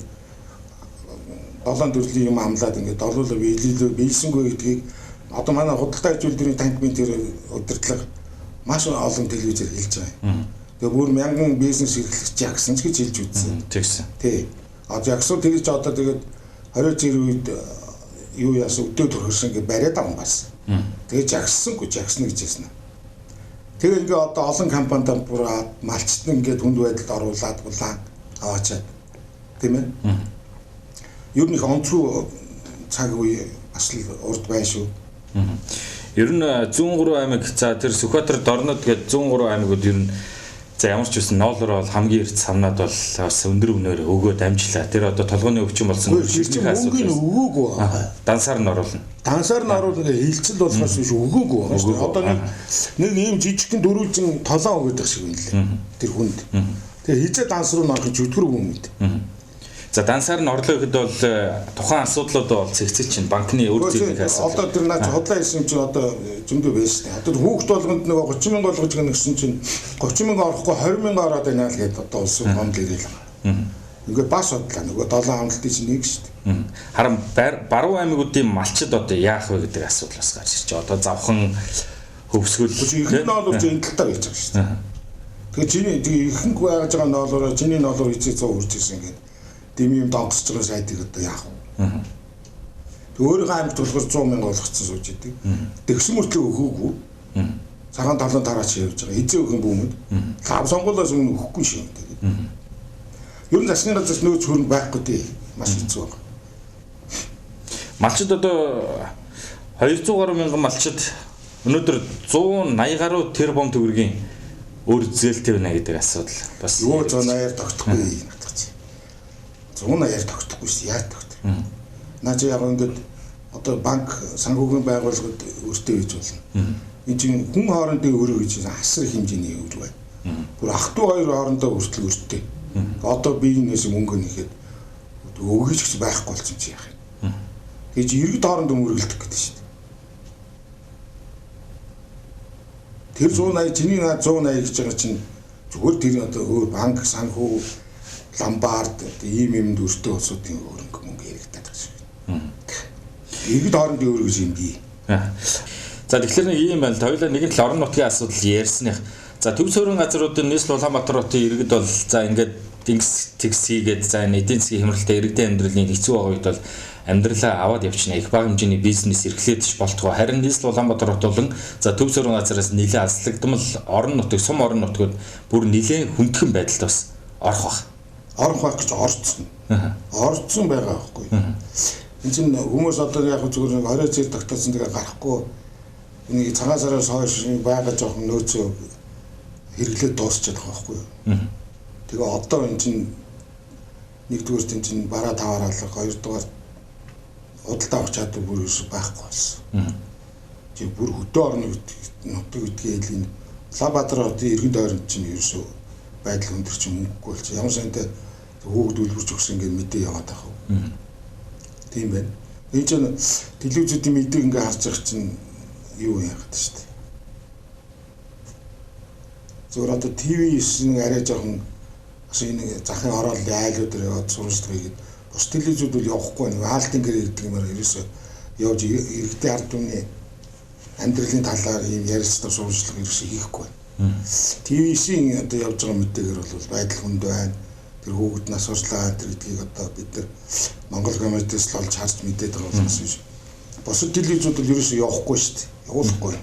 7 төрлийн юм амлаад ингээд долоолоо биелсэнгүй гэдгийг одоо манай худалдаа хөгжүүлбэрийн танк бин тэр удирдлага маш олон телевизээр хэлж байгаа. Тэгээ бүр мянган бизнес эрхлэгч ягсан ч гэж хэлж үзсэн. Тэгсэн. Тий. Одоо ягсуу тэр ч одоо тэгээд 20 жир үед юу яасан өдөө төрхөрсөн гэж бариад байгаа юм бас. Тэгээд жагссангүй жагсна гэж хэлсэн. Тэгээ ингээ одоо олон компанид бураад малчт нь ингээд хүнд байдалд оруулаад улаан аваачаад тийм ээ. Ер нь их онцгой цаг үе бас л урд байна шүү. Ер нь 103 аймаг за тэр Сүхбаатар Дорнод гээд 103 аймагуд ер нь за За ямар ч үсэн ноолор бол хамгийн эрт самнаад бол бас өндөр үнээр өгөөд амжлаа. Тэр одоо толгойн өвчин болсон мөнгөний өгөөгүй байгаа. Дансаар нь оруулна. Дансаар нь оруулна хилцэл болохоос биш өгөөгүй байгаа шүү дээ. Одоо нэг ийм жижигхэн дөрвөлжин толон өгöd байх шиг юм лээ. Тэр хүнд. Тэгээ хизээ данс руу норох чөтгөрөг юм гээд. За дансаар нь орлоо гэхэд бол тухайн асуудлууд бол цэгцэл чинь банкны өөр зүйлийг асуу. Одоо тэр наач хотлоо ирсэн чинь одоо зөндөө байж тээ. Одоо хүүхд болгонд нэг 30 мянга болгож гэнэ гэсэн чинь 30 мянга орохгүй 20 мянга ороод байна л гээд одоо улсын фонд ирэл байгаа. Ингээд бас бодлоо нөгөө 7 амлалтын чинь нэг шүү дээ. Харин баруун аймагуудын малчид одоо яах вэ гэдэг асуудал бас гарч ирж байгаа. Одоо завхан хөвсгөл ихэнх нь бол энэ талтаар хийж байгаа шүү дээ. Тэгээ чиний ихэнх байгаж байгаа ноолороо чиний ноолоор эцэг 100 үрж ирсэн ингээд дэми юм донгосч байгаа сайдыг одоо яах вэ? Тэг өөрийнхөө аймагт болохоор 100 мянга болгоцсон сууж идэг. Тэгсэн мөртлөө өгөөгүй. Цагаан талын тараач явж байгаа. Эзээ өгөн бүүмэд. Лав сонгуулиас өмнө өгөхгүй шүү дээ. Ер нь засны газраас нөөц хөрөнгө байхгүй дээ. Маш хэцүү байна. Малчид одоо 200 гаруй мянган малчид өнөөдөр 180 гаруй тэрбум төгрөгийн өөр зээлтэй байна гэдэг асуудал бас юу 180-аар тогтохгүй надад. 180-аар тогтохгүй шүү яа тогтох. Наач яг ингээд одоо банк санхүүгийн байгууллагууд өөртөө хийж болно. Энэ чинь хүн хоорондын өрөө гэж асар их хэмжээний өрөө байна. Бүр ах トゥ хоёр хоорондоо хүртэл өртөө. Одоо биенээс мөнгө нэхэд өгөөж гэж байхгүй болсон чи яах юм. Тэгж иргэд хоорондоо мөргөлдөх гэдэг шүү дээ. Тэр 180 чиний 180 гэж байгаа чинь зүгээр тэр одоо өөр банк санхүү ламбард ийм юм дүрстэй улсуудын хөрөнгө мөнгө хэрэгдэт байгаа шүү. Иргэд хоорондын өөр гэж юм бий. За тэгэхээр нэг юм байна л хоёулаа нэг л орон нутгийн асуудал ярьсных. За төв суурин газруудын нийслэл Улаанбаатар хотын иргэд бол за ингээд тэгс хийгээд за эдийн засгийн хямралтай иргэдийн амьдралын хэцүү байгаа үед бол амьдралаа аваад явчихна. Их бага хэмжээний бизнес эрхлээдэж болтгоо. Харин нийслэл Улаанбаатар хот болон за төв суурин газраас нэлээд алслагдмал орон нутаг, сум орон нутгууд бүр нэлээд хүндхэн байдалд бас орох баг. Орох байх гэж орцсон. Орцсон байгаа байхгүй. Энд чинь хүмүүс одоо яг зүгээр 20 зэрэг тогтоосон тэгээ гарахгүй нэг цагаан сараас хойш байгаа жоохон нөөцөө хэрэглээд дуусчихад байгаа байхгүй. Тэгээ одоо энэ чинь нэгдүгээр энэ чинь бараа таваараалга, хоёрдугаар худалдаа авах чадвар бүр байхгүй болсон. Тэг бүр хөдөө орны нутаг гэдгийг энэ Улаанбаатар хотын иргэн тойронд чинь ерөөсөө байдал өндөр чинь мөнгөгүй болж ямар сантай хүүхд үлбэрч өгсөн ингэ мэдээ яваад байгаа. Тийм байна. Энэ чинь телевизүүдийн мэдээг ингээ харж байгаа чинь юу яагаад шүү дээ. Зөвхөн одоо ТV-9 арай жоохон энэ захын орооллын айлууд яваад сурвалжлага хийгээд бус телевизүүд бол явахгүй нэг хаалтын гэр ирдэг юмар ерөөсөө явж иргэдийн ард түмний амьдралын талаар ийм ярилцлага сурвалжлага ерөөсөө хийхгүй. ТV-9 одоо явж байгаа мэдээгээр бол байдал хүнд байна. Тэр хүүхэд нас урслаа тэр гэдгийг одоо бид нар Монгол гомьёоноос л олж харж мэдээд байгаа болохоос биш. Бусад телевизүүд бол ерөөсөө явахгүй шүү дээ. Явуулахгүй.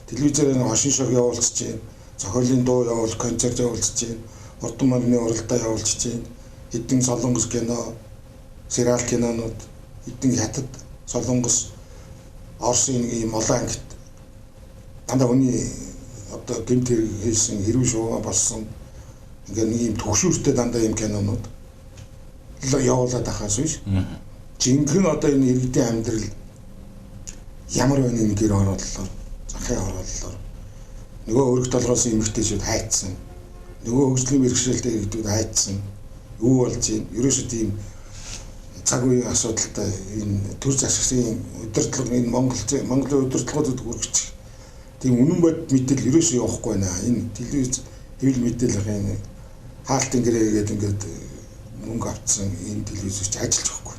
Телевизээр нэг хошин шог явуулчих чинь, зохиолын дуу явуул, концерт явуулчих чинь, урд морины уралдаа явуулчих чинь, хэдэн солонгос кино, сериал кинонууд, хэдэн хятад, солонгос, Орсын ийм олон ангит дандаа хүний одоо гэмт хэрэг хийсэн хэрвээ шуугаа болсон ингээ нэг юм төгшүүртэй дандаа юм кинонууд явуулаад ахаас биш. Жинхэнэ одоо энэ иргэдийн амьдрал ямар байна энэ гэр орооллоор, захын орооллоор нөгөө өргөт толгоос эмэгтэйчүүд хайцсан. Нөгөө хөгжлийн мэргэжилтэй иргэдүүд хайцсан. Юу болж юм? Ерөөсөө тийм цаг үеийн асуудалтай энэ төр засгийн удирдлага энэ Монголын удирдлагуудад хүрч тийм үнэн бод мэдээлэл ерөөсөө явахгүй байна. Энэ телевиз хэвлэл мэдээлэл энэ хаалтын гэрээгээд ингээд мөнгө авцсан энэ телевизч ажиллаж байхгүй.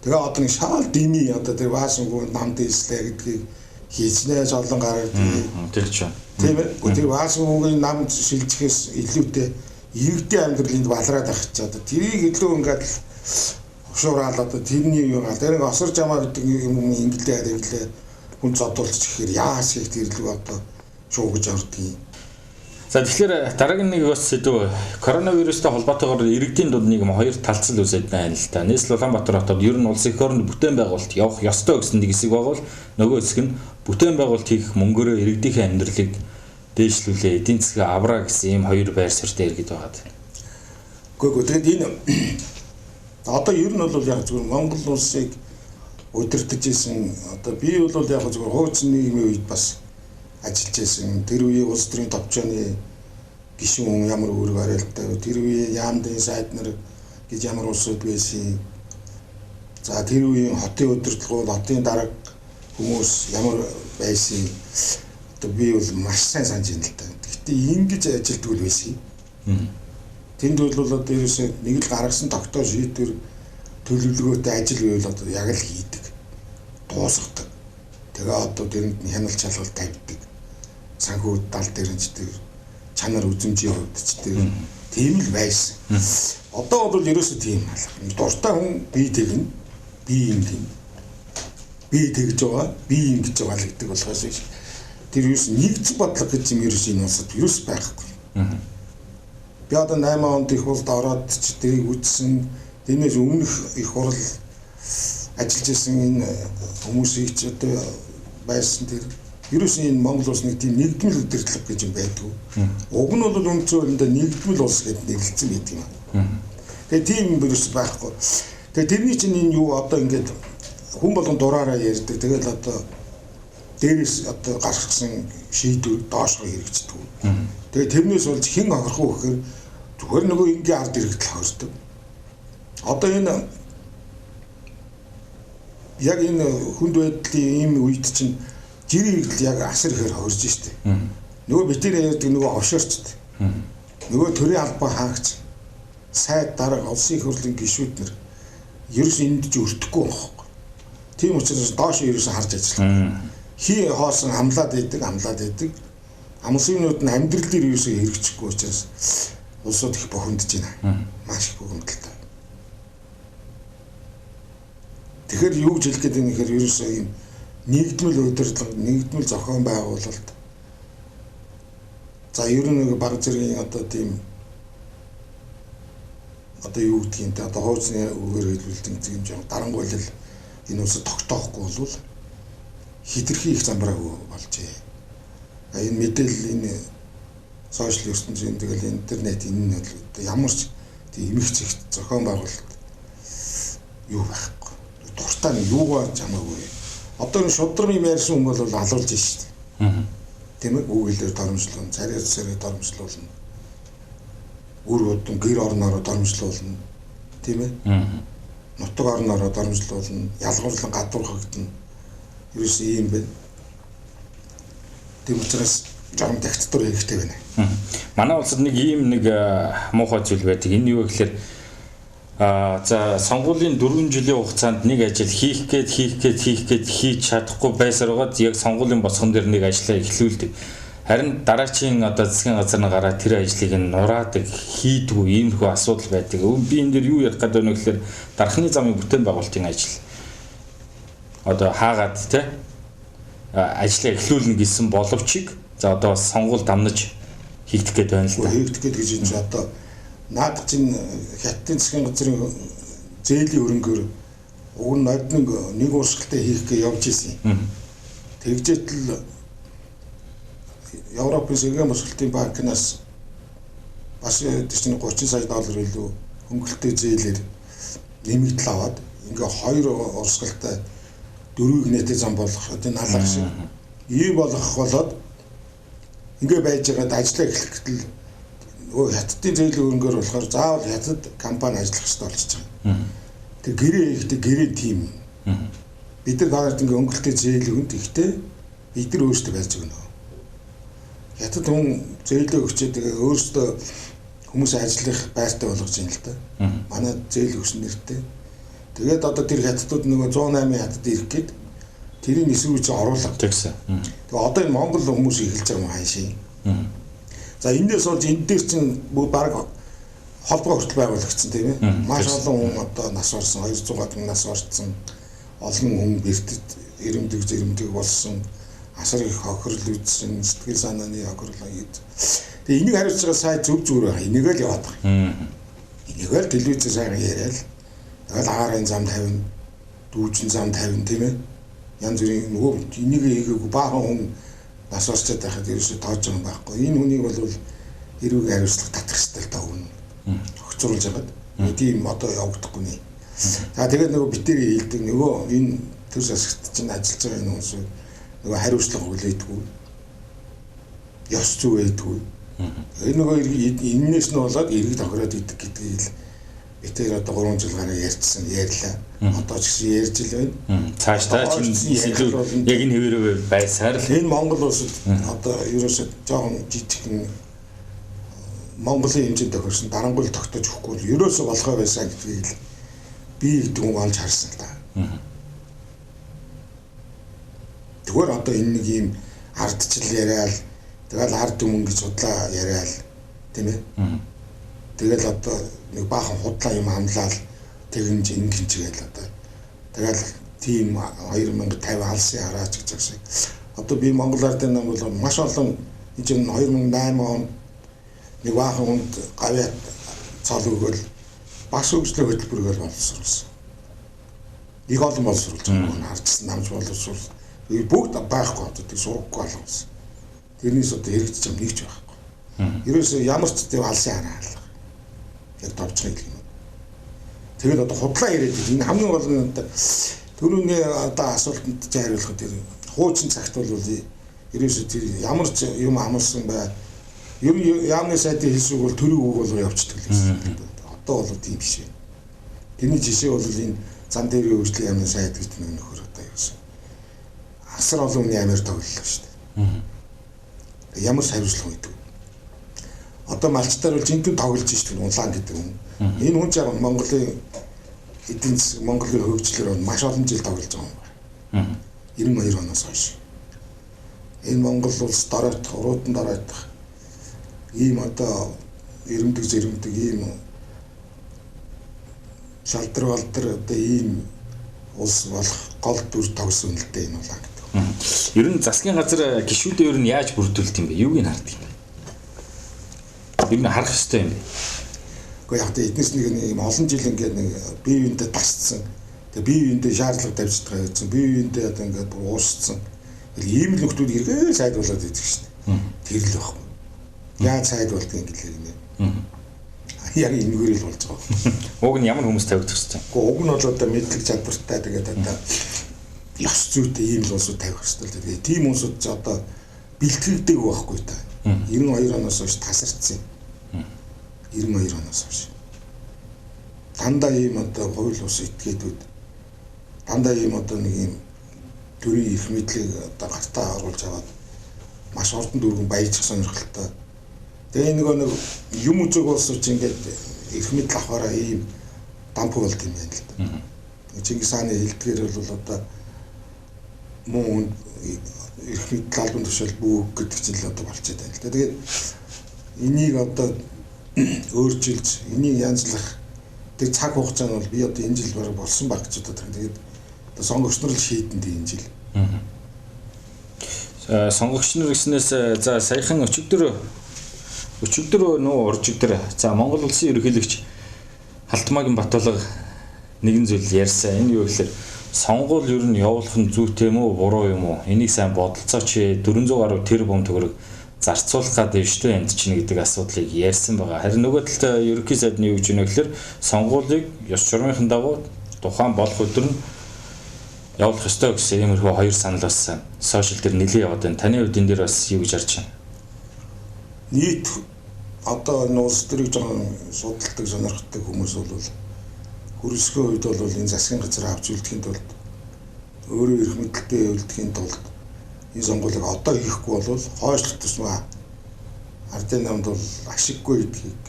Тэгээ одоо нэг шаал дими одоо тэр Вашингтон намд хэлслээ гэдгийг хийснээр олон гараад тэр чинь тийм ээ. Тэр Вашингтонгийн намд шилжихээс илүүтэй иргэдийн амьдралд балраад авах ч одоо тэрийг илүү ингээд шуурал одоо тэрний юу гал тэр осор жамаа гэдэг юм ингэлээ хэрэглээ хүн зодуулж ихээр яас их тэрлэг одоо шуугаж ордгийг. За тэгэхээр дараагийн нэг бас сэдв коронавирустай холбоотойгоор иргэдийн дунд нэг хоёр талцал үсэд байна л та. Нийслэл Улаанбаатар хотод ер нь улсын их орнд бүтээн байгуулалт явах ёстой гэсэн нэг хэсэг байгаа бол нөгөө хэсэг нь бүтээн байгуулалт хийх мөнгөөрөө иргэдийн амьдралыг дээшлүүлээ эдийн засгийн авраа гэсэн ийм хоёр байр суурьтай иргэд байгаад. Гэхдээ тэгээд энэ одоо ер нь бол яг зөвхөн Монгол улсыг удирдах гэсэн одоо би бол яг зөвхөн хуучин нийгмийн үед бас ажиллаж байсан. Тэр үеийн улс төрийн товчооны гишүүн ямар үүрэг барилттай, тэр үеийн яамдын сайд нар гэж ямар улсууд байсан. За тэр үеийн хотын удирдлагууд, хотын дарга хүмүүс ямар байсан. Одоо би бол маш сайн санаж байна л та. Гэхдээ ингэж ажилтдаг л байсан. Тэнд бол одоо ерөөсөө нэг л гаргасан тогтоож шийдвэр төлөвлөгөөтэй ажил байвал одоо яг л хийдэг. Дуусгадаг. Тэгээ одоо тэрэнд нь хяналт шалгалт тавьдаг. Санхүү дал дээрэнчдэг. Чанар үзмжийн хувьдчдэг. Тийм л байсан. Одоо бол ерөөсөө тийм алга. Нэг дуртай хүн бие тэгнэ. Би ингэн. Би тэгж байгаа. Би ингэж байгаа л гэдэг болохоос биш. Тэр ерөөс нэгц бодлого гэж юм ерөөс энэ улсад ерөөс байхгүй. Би одоо 8 онд их болд ороод ч тэрийг үзсэн. Тэрнээс өмнөх их хурал ажиллаж исэн энэ хүмүүсийг ч одоо байсан тэр ерөөс энэ Монгол улс нэг тийм нэгдмэл удирдлага гэж юм байдгүй. Уг нь бол үндсөндөө нэгдмэл улс гэдэг нэрлэлцэн байдаг юм. Тэгээ тийм ерөөс байхгүй. Тэгээ тэрний чинь энэ юу одоо ингээд хүн болгон дураараа ярьдаг. Тэгэл одоо дээрээс одоо гаргасан шийдвэр доошгоо хэрэгждэг. Тэгээ тэрнээс болж хэн хохирох вэ гэхээр зүгээр нөгөө ингийн ард иргэд л хохирдог. Одоо энэ яг энэ хүнд байдлын ийм үед чинь жирийн иргэд яг асар ихээр хохирж штэ. Нөгөө битээр ярьдаг нөгөө овшорчд. Нөгөө төрийн албан хаагч сайд дарга улсын их хурлын гишүүд нар ерөөс энд ч өртөхгүй байхгүй. Тийм учраас доош ерөөс харж ажиллах. Хий хоосон амлаад идэг. Амлсынууд нь амьдрал дээр ерөөсөө хэрэгжихгүй учраас улсууд их бохомдож байна. Маш их бохомдолтой. Тэгэхээр юу гэж хэлэх гээд юм гэхээр ерөөсөө юм нэгдмэл удирдлага, нэгдмэл зохион байгуулалт. За ер нь нэг баг зэргийн одоо тийм одоо юу гэдгийг те одоо хуучны үгээр хэлбэлтэн юм жоо дарангуйлал энэ улсад тогтоохгүй болвол хитрхи их замбраагүй болжээ. Энэ мэдээлэл энэ сошиал ертөнцийн тэгэл интернет энэ ямар ч тийм эмгэгч зохион байгуулалт юу байхгүй. Дуртай нь юугаар чамаагүй. Одоо энэ шудрам юм ярьсан хүн бол алуулж шít. Тийм ээ Google-ээр доромжлуулна, царай доромжлуулна. Үр удам гэр орнороо доромжлуулна. Тийм ээ. Нутаг орнороо доромжлуулна, ялгуурлан гадуурхагдана. Ерөөс ийм байна. Тийм учраас жам тагцдур хэрэгтэй байна. Манай улсад нэг ийм нэг муухай зүйл байдаг. Энэ юу гэхээр за сонгуулийн 4 жилийн хугацаанд нэг ажил хийх гээд хийж чадахгүй байсараад яг сонгуулийн босгон дээр нэг ажлаа эхлүүлдэг. Харин дараачийн одоо засгийн газар нь гараад тэр ажлыг нь нураадаг, хийдгүү иймэрхүү асуудал байдаг. Би энэ дээр юу ярих гэдэг вэ гэхээр дархны замын бүтээн байгуулалтын ажил. Одоо хаагаад те ажлаа эхлүүлнэ гэсэн боловчийг за одоо сонгуул дамнаж хийгдэх гээд байна л да. Хийгдэх гээд гэж энэ одоо наад чинь хятадын засгийн газрын зээлийн өрөнгөөр уг нь нэг урсгалтай хийх гэж явж исэн. Тэгжээд л Европын сэргээн босголтын банкнаас бас тийм 30 сая доллар илүү хөнгөлөлтөй зээлээр нэмэгдэл аваад ингээ 2 урсгалтай 4-ийг нэтэ зам болгох энэ алах шиг ийм болгох болоод ингээ байж байгаад ажиллаа эхлэхдээ нөгөө хятадын зээлийн өрөнгөөр болохоор заавал хятад компани ажиллах хэрэгтэй болчихж байгаа. Тэг гэрээ ихтэй гэрээ тим. Бид нар гараад ингээ өнгөлтөй зээл өгөнд ихтэй бид нар өөрсдөө барьж өгнө. Хятад хүн зээлээ өгчөө тэгээ өөрсдөө хүмүүсээ ажиллах байртай болгож юм л та. Манай зээл өгсөн нэртэй. Тэгээд одоо тэр хятадууд нөгөө 108 хятад ирэх гээд тэрийг эсрэг үчи оруулах гэсэн. Тэгээ одоо энэ Монгол хүмүүс эхэлж байгаа юм хаашийн. За эндээс болж энэ дээр чинь баг холбоо хүртэл байгуулагдсан тийм ээ. Маш олон хүн одоо нас орсон 200 хүн нас орсон. Олон хүн бэртэд ирэмдэг болсон. Асар их хохирол үзсэн, сэтгэл санааны хохирлоо хийд. Тэгээ энийг хариуцж байгаа сай зөв зүгээр байна. Энийг л яваад байгаа. Энийг л телевизээр сайхан яриад тэгэл агарын зам тавина, дүүжин зам тавина тийм ээ. Янз бүрийн нөгөө энийг хийгээгүй баахан хүн нас орчод байхад ерөөсөй тоож байгаа байхгүй. Энэ хүнийг бол эрүүг хариуцлага татах хэрэгтэй та өгнө. Огцруулж яагаад тийм одоо явагдахгүй нэ. За тэгээд нөгөө битэрий хэлдэг нөгөө энэ төр засагт чинь ажиллаж байгаа энэ хүмүүс нөгөө хариуцлага хүлээдэггүй. Ёс зүй байдаггүй. Энэ нөгөө энэс нь болоод эргэж тохироод идэг гэдгийг л битэр одоо 3 жил гараа ярьсан ярьлаа. Одоо ч гэсэн ярьж л байна. Цаашдаа чинь яг энэ хэвээрээ байсаар л энэ Монгол улсад одоо ерөөсөө жоохон жижигхэн Монголын хэмжээнд тохирсон дарангуул тогтоож өгөхгүй л ерөөсөө болохоо байсан гэдгийг л би дүн олж харсан л да. Тэгвэл одоо энэ нэг юм ардчил яриад тэгэл ард түмэн гэж судлаа яриад тийм ээ. Тэгэл одоо нэг баахан худлаа юм амлаад тэгэнж ингэн чигээл одоо тэгэл тийм 2050 алсын хараач гэж байна. Одоо би Монгол ардын нам бол маш олон энэ 2008 он нэг баахан хүнд гавьяат цол өгөөл бас хөгжлөө хөтөлбөрөөр боловсруулсан. Нэг олон боловсруулж байгаа харцсан намж боловсруулсан. Бүгд байхгүй одоо тийм сурахгүй болгосон. Тэрнээс одоо хэрэгжиж юм нэгч байхгүй. Ерөөсөө ямар ч тийм алсын хараа яг товчхон гэх юм. Тэгээд одоо худлаа яриад энэ хамгийн гол нь одоо түрүүний одоо асуултанд ч хариулахад тэр хуучин цагт бол ерөөсөө тэр ямар ч юм амарсан бай. Ер нь яамны сайдын хэлсэг бол төрөг үг болго явчихдаг л байсан. Одоо бол тийм биш байна. Тэрний жишээ бол энэ зам дээрийн хөгжлийн яамны сайд гэж нэг нөхөр одоо явсан. Асар олон хүний амир тоглолоо шүү дээ. Ямар хариуцлага өгдөг. Одоо малчтаар бол жинхэнэ тоглож шүү дээ улаан гэдэг хүн. Энэ хүн яг Монголын эдийн засаг Монголын хөгжлөөр маш олон жил тоглож байгаа юм байна. 92 оноос хойш. Энэ Монгол улс доройтох, уруудан доройтох ийм одоо эрэмдэг зэрэмдэг ийм шалдар балдар одоо ийм улс болох гол дүр тогсон л дээ энэ улаан гэдэг. Ер нь засгийн газар гишүүдээ ер нь яаж бүрдүүлт юм бэ? Юуг нь хардаг юм бэ? Ер нь харах хэрэгтэй юм бэ? Гэхдээ яг эднээс нэг юм олон жил ингээд нэг бие биендээ тасцсан. Тэгээ бие биендээ шаардлага тавьж байгаа гэсэн. Бие биендээ одоо ингээд уусцсан. Ийм л нөхдүүд эргээ сайд болоод идэг шүү дээ. Тэр л байхгүй. Яаж сайд болдгийг гэлээ гинэ. Яг энэгээр л болж байгаа. Уг нь ямар хүмүүс тавьдаг хэвчээ. Гэхдээ уг нь бол одоо мэдлэг чадвартай тэгээд одоо ёс зүйтэй ийм л улсууд тавих хэрэгтэй л дээ. Тийм улсууд ч одоо бэлтгэгдэг байхгүй та. 92 оноос хойш тасарцсан. 92 оноос хойш. Дандаа ийм одоо хууль ус этгээдүүд дандаа ийм одоо нэг ийм төрийн их мэдлэг одоо гартаа оруулж аваад маш ордон дүүргэн баяжих сонирхолтой. Тэгээ нэг юм үзэг улсууч ингээд их мэдл авахаараа ийм дампу болд юм байна л да. Чингис хааны хэлдгээр бол одоо мөн их мэдл албан тушаал бүгд гэдэг чинь л одоо болчиход байна л да. Тэгээд энийг одоо өөрчилж энийг янзлах тэр цаг хугацаа нь бол би одоо энэ жил бараг болсон баг гэж бодод байна. Тэгээд одоо сонгогч нар л шийдэн дээ энэ жил. Сонгогч нар гэснээс за саяхан өчигдөр нөө уржигдөр за Монгол улсын ерөнхийлөгч Халтмаагийн Батболго нэгэн зүйл ярьсан. Энэ юу гэхээр сонгуул ер нь явуулах нь зүйтэй юм уу буруу юм уу? Энийг сайн бодолцооч 400 гаруй тэрбум төгрөг зарцуулах гэдэг дэвштэй энд чинь гэдэг асуудлыг ярьсан байгаа. Харин нөгөө талд ерөнхий сайд нь юу гэж байна гэхээр сонгуулийг ёс журмынхын дагуу тухайн болох өдөр нь явуулах ёстой гэсэн иймэрхүү хоёр санал бас сошиал дээр нэлээд яваад байна. Таны хувьд энэ дээр бас юу гэж харж байна? Нийт одоо нуус төрийг жоохон судалдаг сонирхдаг хүмүүс бол хөрсгөө үед бол энэ засгийн газар авч үлдэхийн тулд өөрөө эрх мэдэлтэй үлдэхийн тулд энэ сонгуулийг одоо хийхгүй бол хойшлох тусмаа ардын намд бол ашиггүй гэдгийг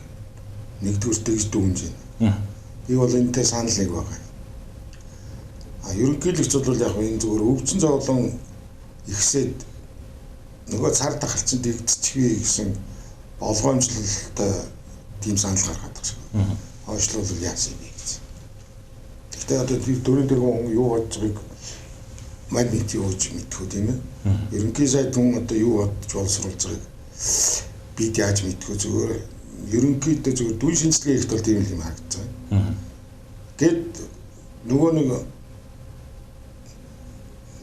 нэгдүгээр тэгж дүгнэж байна. Би бол энэтэй санал нэг байгаа. Ерөнхийлөгч бол яг энэ зүгээр өвчин зовлон ихсээд нөгөө цар тахалчин дэгдчихвээ гэсэн болгоомжлолтой тийм санал гаргаад байгаа шиг. Хойшлол яасан юм бэ гэж. Гэхдээ одоо дөрөв дөрвөн юу бодож байгааг мань мэд юу гэж мэдхүү тийм ээ. Ерөнхий сайд хүн одоо юу бодож боловсруулж байгааг бид яаж мэдхүү зүгээр ерөнхийдөө зүгээр дүн шинжилгээ хийх тул тийм юм харагдаж байгаа. Гэт нөгөө нэг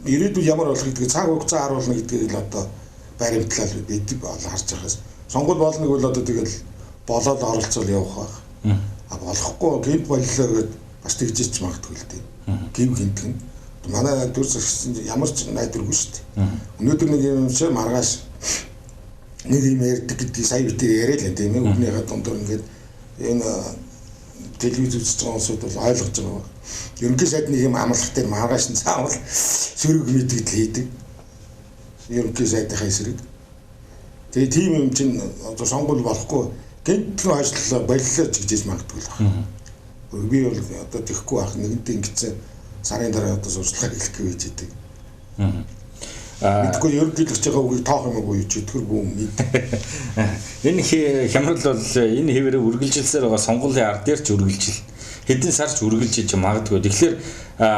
ирээдүйд ямар болох гэдгийг цаг хугацаа харуулна гэдгийг л одоо баримтлал бидэг бол харж байхаас сонгуул болно гэвэл одоо тэгэл болоод оролцол явах байх. А болохгүй гинт боллоо гэд бас тэгжиж магадгүй л дээ. Гинт гинтэн. Манай төр зэгсэн ямар ч найдваргүй шүү дээ. Өнөөдөр нэг юм шиг маргааш нэг юм ярьдаг гэдгийг сая битээр яриа л тийм ээ. Өмнөхийн дундор ингээд энэ телевиз үзэж байгаа хүмүүсд бол ойлгож байгаа. Ерөнхий сайдны юм амлах дээр маргааш нь заавал сөрөг мэдгэл хийдэг. Ерөнхий сайдынхаа эсрэг. Тэгээ тийм юм чинь одоо сонгуул болохгүй гэнтлэн ажиллаа боллоо ч гэж магадгүй л байна. Би бол одоо тэхгүй байх нэгэнтээ ингэсэн сарын дараа одоо сурчлага хэлэх гэж байдаг. Мэдгүй ерөнхийлөгч байгаа үгийг тоох юм уу ч өтгөр бүү мэд. Энэ хямрал бол энэ хэвээрээ үргэлжилсээр байгаа сонгуулийн ард дээр ч үргэлжил. Хэдэн сарч үргэлжилж магадгүй. Тэгэхээр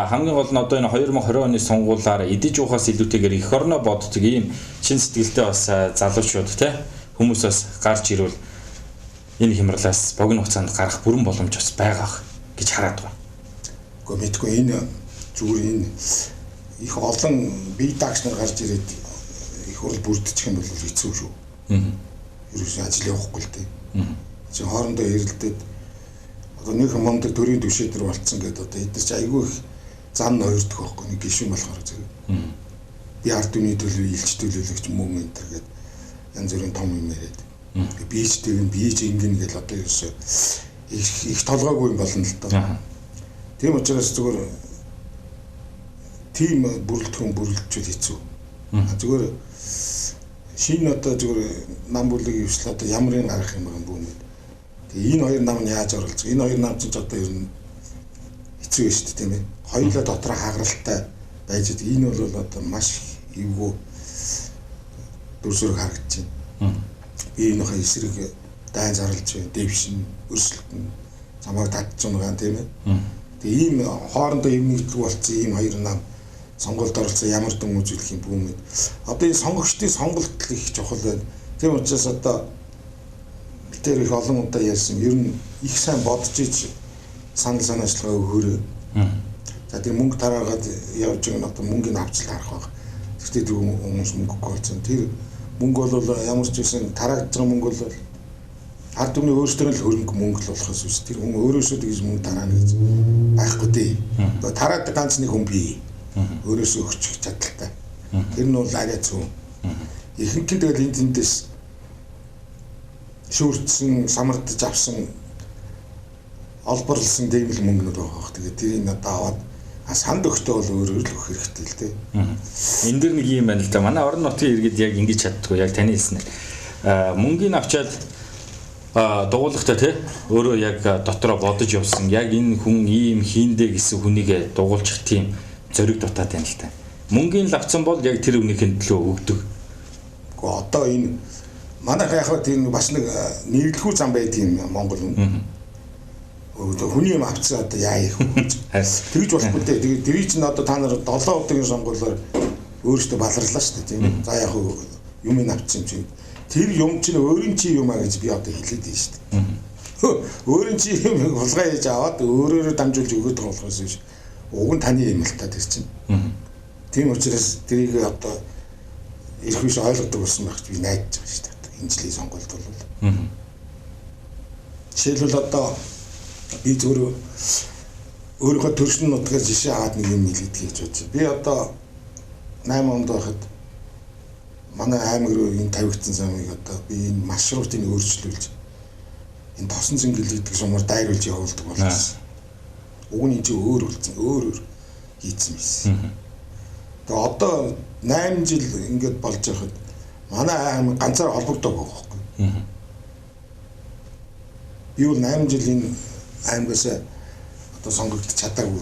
хамгийн гол нь одоо энэ 2020 оны сонгуулиар эдэж ухаас илүүтэйгээр эх орноо боддог ийм шин сэтгэлтэй бас залуучууд те хүмүүс бас гарч ирвэл энэ хямралаас богино хугацаанд гарах бүрэн боломж бас байгаа гэж хараад байна. Гэхдээ мэдгүй энэ зүгээр энэ их олон бие даагч нар гарч ирээд их хурл бүрдчих юм бол хэцүү шүү. Ерөөс ажил явахгүй л дээ. Чи хоорондоо хэрэлдээд одоо нэг мундаг төрийн төвшөө төр болцсон гэдэг одоо эдгээр чи айгүй их зан нойрдох байхгүй нэг гişүн болохоор зэрэг. Би ард түмний төлөв илч төлөөлөгч мөн энэ төр гэдэг янз бүрийн том юм яриад. Бийчдэг нь бийж ингэн гэл одоо ерөөсөө их толгойгүй юм болно л доо. Тийм учраас зүгээр тийм бүрэлдэхүүн хэцүү. Зүгээр шинэ одоо зүгээр нам бүлэг ивсэл одоо ямрын гарах юм байгаа юм бүүнэ. Тэгээ энэ хоёр нам нь яаж оролцох? Энэ хоёр нам чинь одоо ер нь хэцүү шүү дээ тийм ээ. Хоёулаа дотроо хагаралтай байж байгаа. Энэ бол одоо маш эвгүй дүрсүрэг харагдаж байна. Би энэхээ эсрэг дайн зарлж байна. Дэвшин өрсөлдөн замаар татж байгаа тийм ээ. Тэгээ ийм хоорондоо юм нэгдэл болцсон ийм хоёр нам сонгуульд оролцсон ямар дүн үзүүлэх юм бүү мэд. Одоо энэ сонгогчдын сонголт их чухал байна. Тийм учраас одоо тэр их олон удаа ярьсан ер нь их сайн бодож иж санал санаачлага өгөөрэй. За тэр мөнгө тараагаад явж байгаа нь одоо мөнгөний авчлал харах баг. Гэхдээ тэр хүмүүс мөнгөгүй болсон. Тэр мөнгө бол ямар ч байсан тараагдж байгаа мөнгө бол ард түмний өөрсдөө л хөрөнгө мөнгө л болохоос биш. Тэр хүн өөрөөсөө тэгж мөнгө тараана гэж байхгүй дээ. Одоо тараад ганц нэг хүн бий. Өөрөөсөө өгчих чадaltaй. Тэр нь бол арай зөв. Ихэнх нь тэгэл энэ тэндээс шүүрдсэн, самардж авсан олборлсон дээмэл мөнгөнүүд байгаа. Тэгээд тэрийг надад аваад санд өгтөө бол өөрөөр л өгөх хэрэгтэй л дээ. Энэ дэр нэг юм байна л да. Манай орон нутгийн иргэд яг ингэж чаддгүй. Яг таны хэлснээр мөнгөний авчаад дугуулгатай тий өөрөө яг дотроо бодож явсан. Яг энэ хүн ийм хийндэ гэсэн хүнийг дугуулчих тийм зориг дутаад байна л та. Мөнгөний л авсан бол яг тэр үнийхэн төлөө өгдөг. Гэхдээ одоо энэ манайх яг тийм бас нэг нэрлэхүү зам байдаг юм Монгол хүн. Хүний юм авцсан одоо яа их тэгж болохгүй дээ. Тэгээд дэрий чинь одоо та нар 7 удаагийн сонгуулиар өөрөөсөө баларлаа шүү дээ тийм. За яг юм ин авцсан юм чинь тэр юм чинь өөрийн чи юм а гэж би одоо хэлээд байна шүү дээ. Өөрийн чи юм хулгай хийж аваад өөрөөрөө дамжуулж өгöd байгаа болохоос биш. Уг нь таны юм л та тэр чинь. Тийм учраас тэрийг одоо ирэх биш ойлгодог болсон байх би найдаж байгаа шүү дээ. Энэ жилийн сонгуульд бол. Жишээлбэл одоо би зөвхөн өөрийнхөө төрсөн нутгаар жишээ аваад нэг юм хэлээд гэж бодож. Би одоо 8 онд байхад манай аймаг руу энэ тавигдсан замыг одоо би энэ маршрутыг өөрчлүүлж энэ тосон зингэл гэдэг сумаар дайруулж явуулдаг болсон. Уг нь энэ өөр болсон. Өөр хийцэн байсан. Тэгээ одоо 8 жил ингээд болж байхад манай аймаг ганцаар холбогддог байхгүй. Би бол 8 жил энэ аймагаас одоо сонгогдож чадаагүй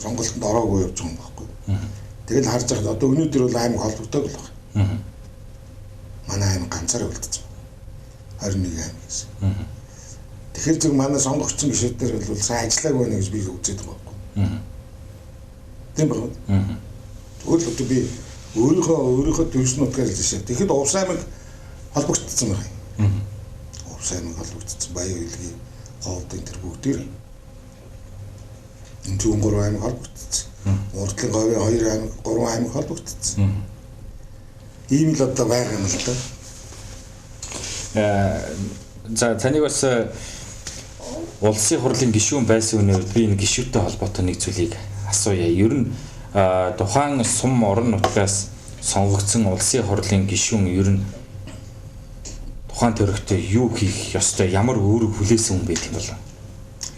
сонголтод ороогүй явж байгаа юм байхгүй. Тэгэл харж байхад одоо өнөөдөр бол аймаг холбогддог л байна. Манай аймаг ганцаар үлдэж байгаа. 21 аймаг гэсэн. Тэгэхээр зөв манай сонгогчдын гишүүдээр бол сайн ажиллаагүй байна гэж би үзээд байгаа байхгүй. Тийм байна. Өөрөлдөө би өөрийнхөө төвшин нутгаар жишээ. Тэгэхэд Увс аймаг холбогдсон байна. Увс аймаг холбогдсон. Баян хөлгийн ховд энэ төр бүгдээр энэ зүүн 3 аймаг холбогдсон. Урдлын говийн 2 аймаг 3 аймаг холбогдсон. ийм л одоо байгаа юм л да. За таныг бас улсын хурлын гишүүн байсан үнээр би энэ гишүүтэй холбоотой нэг зүйлийг асууя. Ер нь тухайн сум орон нутгаас сонгогдсон улсын хурлын гишүүн ер нь тухайн төрөгтэй юу хийх ёстой, ямар өөрөг хүлээсэн хүн байдаг юм бол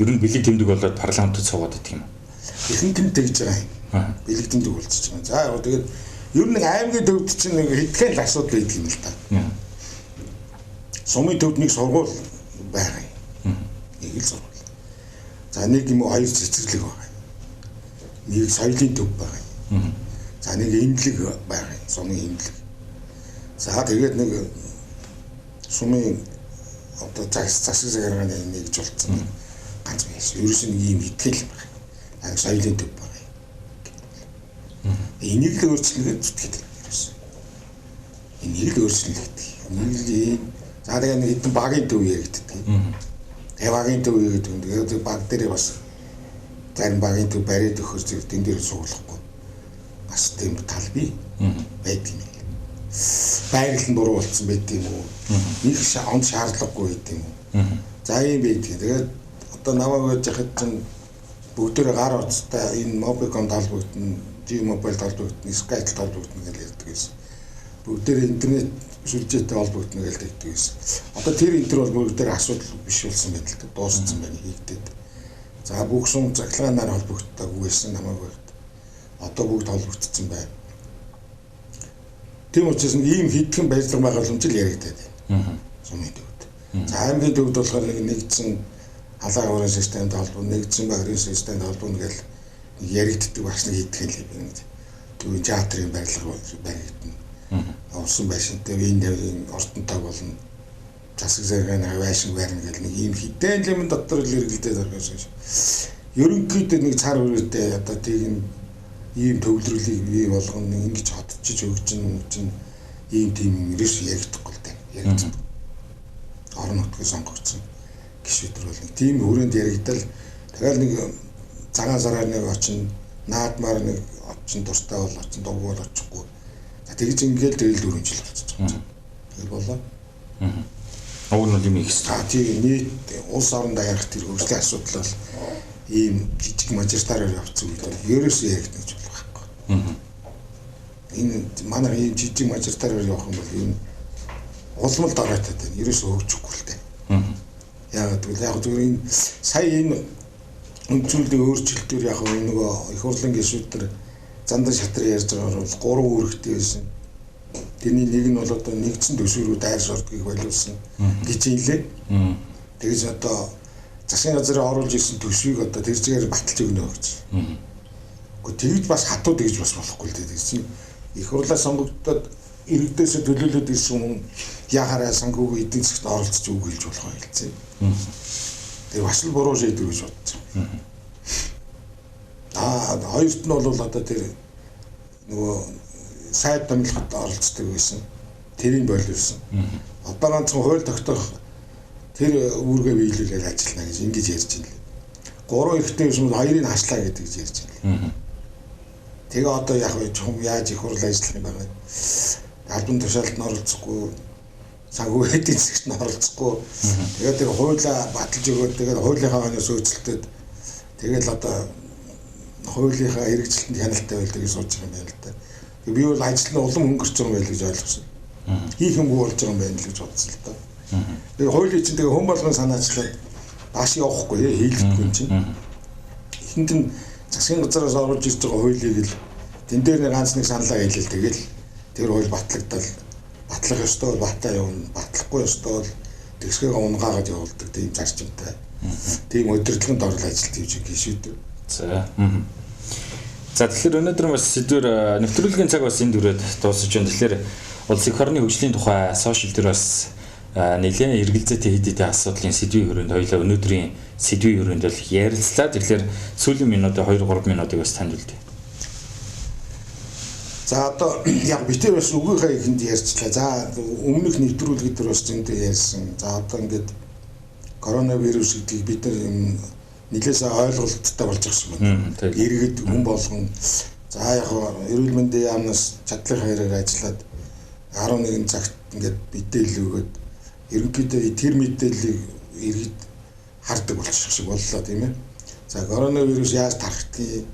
ер нь бэлэг тэмдэг болоод парламентд суугаад идэх юм. Ихэнх нь тэгж байгаа юм. Бэлэг тэмдэг болчихж байгаа. За яг тэгээд ер нь аймгийн төвд чинь нэг хэдхэн л асуудал байдаг юм л та. Сумын төвд нэг сургууль байгаа юм. Нэг л сургууль. За нэг юм уу хоёр цэцэрлэг байгаа юм. Нэг соёлын төв байгаа юм. За нэг эмнэлэг байгаа юм. Сумын эмнэлэг. За тэгээд нэг сумын одоо засаг захиргааны нэгж болцсон ганц байсан. Ерөөс нь ийм итгэл байна. Яг соёлын төв байна. Энийг л өөрчлөлгээд зүтгэдэг ерөөс. Энийг л өөрчлөлгээд. Энийг за тэгээд нэг хэдэн багийн төв яригддаг. Багийн төв гэдэг нь баг дээр бас зарим багийн төв бариад өгөхөөр зэрэг тэн дээр суулгахгүй. Бас тийм тал бий байдаг юм. Байгаль нь буруу болсон байт юм уу? Нэг он шаардлагагүй байт юм уу? За ийм байдаг. Тэгээд одоо наваа байж хахад чинь бүгдөө гар утастай энэ Mobicom талбарт нь G-Mobile талбарт нь Skytel талбарт нь гэж ярьдаг гэсэн. Бүгдээр интернет сүлжээтэй холбогдно гэж хэлдэг гэсэн. Одоо тэр энэ төр бол бүгдээр асуудал биш болсон байна л да. Дууссан байна хийгдээд. За бүх сум захлагаанаар холбогддог байсан намайг байт. Одоо бүгд холбогдсон байна. Тийм учраас ийм хэдхэн баярлага байгууламж л яригдаад байна. Сумын төвд. За аймгийн төвд болохоор нэгдсэн халаа аврын системтэй холбоо, нэгдсэн багрын системтэй холбоо гэж яригддаг бас нэг хэдхэн л юм. Тэгвэл театрын баярлага баригдана. Орсон байшинтай энэ ортонтой болно. Засаг захиргааны байшин барина гэл нэг ийм хідэн юм дотор л эргэлдээд байгаа шиг. Ерөнхийдөө нэг цар хүрээтэй одоо тийм ийм төвлөрөлийг бий болгоно ингэж хотчиж өгч чинь ийм тийм ерөөс яригдахгүй л дээ. Яригдсан. Орон нутгийн сонгогдсон гишүүдэр бол нэг тийм хүрээнд яригдал тэгэл нэг цагаан сараар нэг очин наадмаар нэг очин дуртай бол очин дугуул очихгүй. Тэгж ингээл тэгэл 4 жил болчихж байгаа. Тэгэл болоо. Уг нь юм их. Тийм нийт улс оронд ярих тэр хөгжлийн асуудал бол ийм жижиг мажоритараар явцсан үед ерөөсөө яригдаж болох байхгүй. Энэ манай ийм жижиг мажоритараар явах юм бол энэ улмал дараатай байна. Ерөөсөө хөгжихгүй л дээ. Яг зүгээр энэ сая энэ өнцөлдөө өөрчлөлтөөр яг нөгөө их хурлын гишүүдээр зандан шатрын ярьж байгаа бол 3 үүрэгтэй байсан. Тэрний нэг нь бол одоо нэгдсэн төсвөрүүд дайрс ордгийг боловсон гэж хэлээ. Тэгэж одоо засгийн газрын оруулж ирсэн төсвийг одоо тэр зэгээр баталж өгнө гэж. Гэхдээ тэгж бас хатууд гэж бас болохгүй л дээ. Тэгсэн их хурлаа сонгогдоод иргэдээс төлөөлөд ирсэн хүн яхаараа санхүүгийн эдийн засгт оролцож үг хэлж болох хэлцээ. Тэр бас л буруу шийдвэр гэж бодсон. Хоёрт нь бол одоо тэр нөгөө сайд томилхот оролцдог байсан. Тэрийг боловсон. Одоо ганцхан хууль тогтоох тэр үүргээ биелүүлээд ажиллана гэж ингэж ярьж байна. 3 эрэгтэй биш бол 2-ыг хашлаа гэдэг гэж ярьж байна. Тэгээ одоо яг яаж их хурл ажиллах юм бэ? Албан тушаалд нь оролцохгүй, санхүү эдийн засгт нь оролцохгүй. Тэгээд тэр хуулиа баталж өгөөд тэгээд хуулийнхаа өнөөс өөрчлөлтөд тэгэл одоо хуулийнхаа хэрэгжилтэнд хяналттай байлдаг гэж сууж байгаа юм байна л да. Тэгээ би бол ажил нь улам өнгөрч байгаа юм байл гэж ойлгосон. Хийх юмгүй болж байгаа юм байна л гэж бодсон л да. Тэгээ хуулийн чинь тэгээ хүн болгон санаачлаад бааш явахгүй хийлдэхгүй юм чинь. Ихэнх нь засгийн газраас оруулж ирж байгаа хуулийг л тэн дээр нэг ганц нэг саналаа хэлэл тэгэл тэр хууль батлагдал батлах ёстой бол батаа явна, батлахгүй ёстой бол тэгсгээ унгаагаад явуулдаг тийм зарчимтай. Тийм өдөртлөнд орол ажилт хийж гişүүд. За. За тэгэхээр өнөөдөр бас сэдвэр нэвтрүүлгийн цаг бас энд хүрээд дуусаж байна. Тэгэхээр улс их орны хөгжлийн тухай сошиал дээр бас нэлээд эргэлзээтэй хэд хэдэн асуудлын сэдвийн хүрээнд хоёлаа өнөөдрийн сэдвийн хүрээнд бол ярилцлаа. Тэгэхээр сүүлийн минутаа 2-3 минутыг бас танд үлдээ. За одоо яг битэр бас үгийнхаа ихэнд ярьчлаа. За өмнөх нэвтрүүлэг дээр бас зөндөө ярьсан. За одоо ингээд коронавирус гэдгийг бид нар нэлээсээ ойлголттой болж байгаа юм байна. Иргэд хүн болгон за яг эрүүл мэндийн яамнаас чадлын хайраар ажиллаад 11 цагт ингээд мэдээлэл өгөөд ерөнхийдөө тэр мэдээллийг иргэд хардаг болчих шиг боллоо тийм ээ. За коронавирус яаж тархдгийг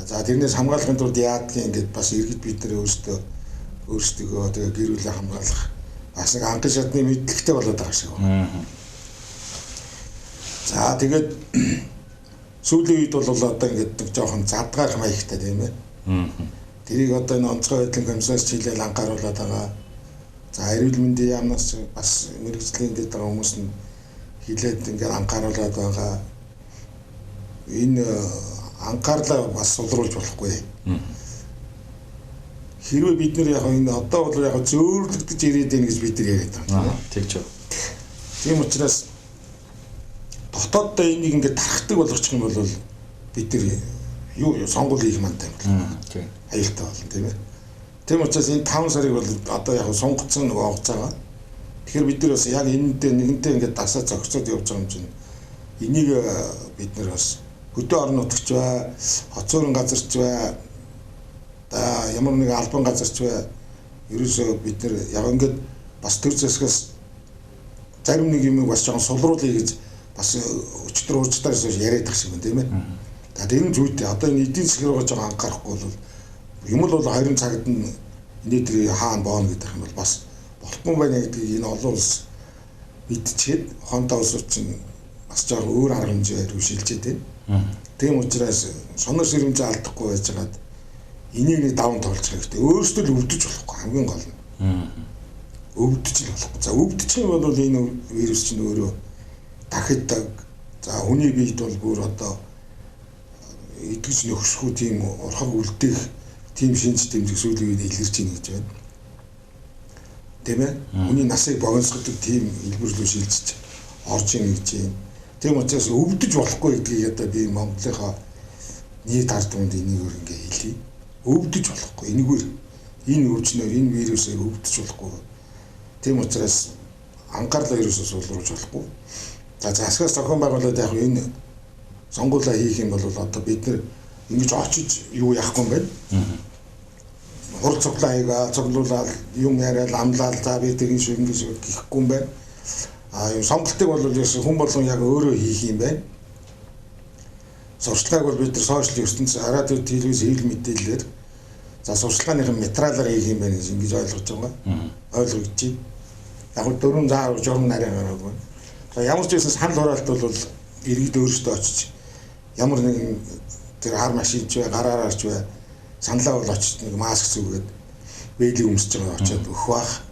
за тэрнээс хамгаалахын тулд яадгийг ингээд бас иргэд бид нар өөрсдөө тэгээ гэр бүлээ хамгаалах бас нэг анхан шатны мэдлэгтэй болоод байгаа шиг байна. За тэгээд сүүлийн үед бол одоо ингээд нэг жоохон задгаар маягтай тийм ээ. Тэрийг одоо энэ онцгой байдлын комиссараас хилээл анхааруулад байгаа. За эрүүл мэндийн яамнаас бас мэрэгжлийн дэд байгаа хүмүүс нь хилээд ингээд анхааруулад байгаа. Энэ анхаарлаа бас сулруулж болохгүй. Хэрвээ бид нэр яг энэ одоо бол яг зөөлөгдөж ирээд байна гэж бид нар яриад байгаа. Тэгж байна. Тийм учраас дотооддоо энийг ингээд тархдаг болгочих юм бол бид нар юу сонгуул хийх мантай юм. Тийм. Аюултай болно тийм ээ. Тийм учраас энэ 5 сарыг бол одоо яг сонгоцсон нөгөө хугацаага. Тэгэхээр бид нар бас яг энэндээ нэгэнтээ ингээд дасаа зогсоод явж байгаа юм чинь энийг бид нар бас хөдөө орон нутагч бай, хоцорон газарч бай, ямар нэг албан газарч бай ерөөсөө бид нар яг ингээд бас төр зэсгээс зарим нэг юм бас жоохон сулруулъя гэж бас өчтөр уучтараас яриад тах шиг байна тийм ээ. Тэр нь зүйтэй. Одоо энэ эдийн засгийн руу жоохон анхаарахгүй бол юм л бол 20 цагт нь энэ хаана боон гэдэг юм бол бас болохгүй байна гэдгийг энэ олон улс мэдчихэд хонтоо улсууд чинь бас жоохон өөр арга хэмжээр шилжээд байна. Тийм учраас сонор сэрэмжээ алдахгүй байжгаад энийг нэг даван тоолж хэрэгтэй. Өөрсдөө л өвдөж болохгүй хамгийн гол нь. Өвдөж л болохгүй. За өвдөж юм бол энэ вирус чинь өөрөө дахиад за хүний биед бол бүр одоо итгэж нөхөшгүй тийм орхог үлдээх тийм шинж тэмдэг сүүлийн үед илэрч ийн гэж байна. Тийм ээ. Хүний насыг богиносгодог тийм хэлбэр рүү шилжиж орж ийн гэж байна. Тийм учраас өвдөж болохгүй гэдгийг одоо би Монголынхаа нийт ард түмэнд энийг ингээ хэлье. Өвдөж болохгүй. Энэгээр энэ өвчнөр энэ вирусыг өвдөж болохгүй. Тийм учраас анхаарлаа ерөөсөө суулруулж болохгүй. За засгаас зохион байгуулалт яг энэ сонгуулаа хийх юм бол одоо бид нар ингэж очиж юу яахгүй юм байна. Хур цуглаа хийгээ, цуглуулаад юм яриад амлаад за би тэгин шиг ингэж гэхгүй юм байна. Юм сонголтыг бол хүн болгон яг өөрөө хийх юм байна. Сурчлагыг бол бид нар сошиал ертөнц радио, телевиз, хэвлэл мэдээлэлээр за сурчлагын материалаар хийх юм байна гэж ингэж ойлгож байгаа. Ойлгогдож байна. Яг нь дөрөв заа журам нарийн гараагүй. За ямар ч байсан санал хураалт бол иргэд өөрсдөө очиж ямар нэгэн тэр хар машинч бай, гараараарч бай саналаа бол очиж нэг маск зүгээд бэлэг өмсөж байгаа очиод өгөх бах.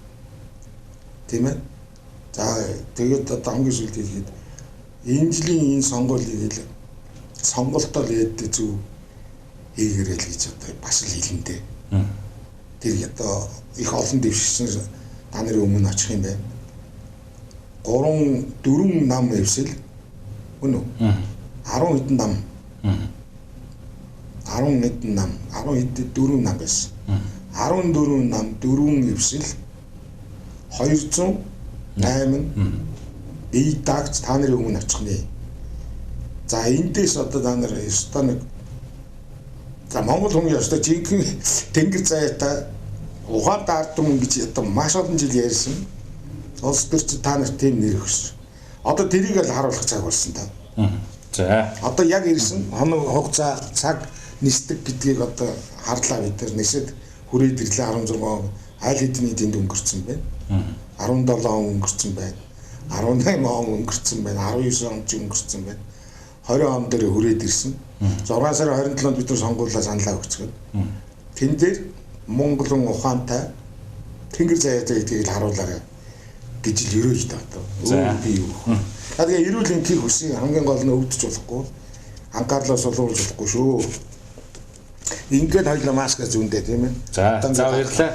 Тийм ээ. За тэгээд одоо хамгийн сүүлд хэлгээд энэ жилийн энэ сонгуулийг л сонголтоо л яддаг зүг хийгэрэл гэж одоо бас л хэлэндээ. Тэр одоо их олон дэвшигчнэр та нарын өмнө очих юм байна. 3-4 нам эвсэл үнэ 10 хэдэн нам 10 хэдэн нам 10 хэдэн 4 нам байсан 14 нам 4 эвсэл 208 бие дагц та нарын өмнө очих нэ. За эндээс одоо та нар ёстой нэг за Монгол хүмүүс ёстой жинхэнэ тэнгэр заяатай угаалтай ард түмэн гэж одоо маш олон жил ярьсан. Улс төр чи та нарт тийм нэр өгсөн. Одоо тэрийг л харуулах цаг болсон та. За. Одоо яг ирсэн хоног хугацаа цаг нисдэг гэдгийг одоо харлаа бид нар нисэд хүрээд ирлээ 16 айл хэдний тэнд өнгөрцөн байна. 17 он өнгөрцөн байна. 18 он өнгөрцөн байна. 19 он ч өнгөрцөн байна. 20 он дээр хүрээд ирсэн. 6 сарын 27-нд бид нар сонгуулаа саналаа өгцгөөд. Тэн дээр Монголын ухаантай тэнгэр заяатай гэдгийг харуулаарай гэж л өрөөж таатав. Өөр би юу. Тэгээ эрүүл энхийг хүсье хамгийн гол нь өвдөж болохгүй. Анхаарлаа сулруулж болохгүй шүү. Ингээд хоёлаа маска зүүндээ тийм ээ. За баярлалаа.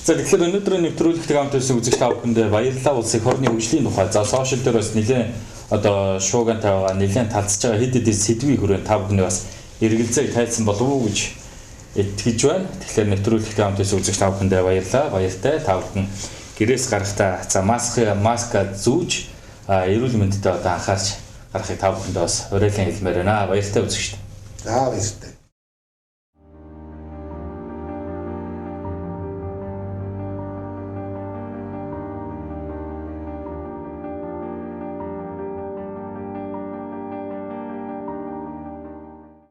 За тэгэхээр өнөөдрийн нэвтрүүлэгт хамт байсан үзэгч та бүхэнд баярлалаа. Улс их орны хөгжлийн тухай за сошиал дээр бас нэлээд одоо шуугантай байгаа нэлээд талцж байгаа хэд хэдэн сэдвийн хүрээнд та бүхний бас эргэлзээг тайлсан болов уу гэж итгэж байна. Тэгэхээр нэвтрүүлэгт хамт байсан үзэгч та бүхэнд баярлалаа. Баяртай та бүхэн гэрээс гарахдаа за маска зүүж эрүүл мэндэд одоо анхаарч гарахыг та бүхэнд бас уриалан хэлмээр байна. Баяртай үзэгч. За баяртай.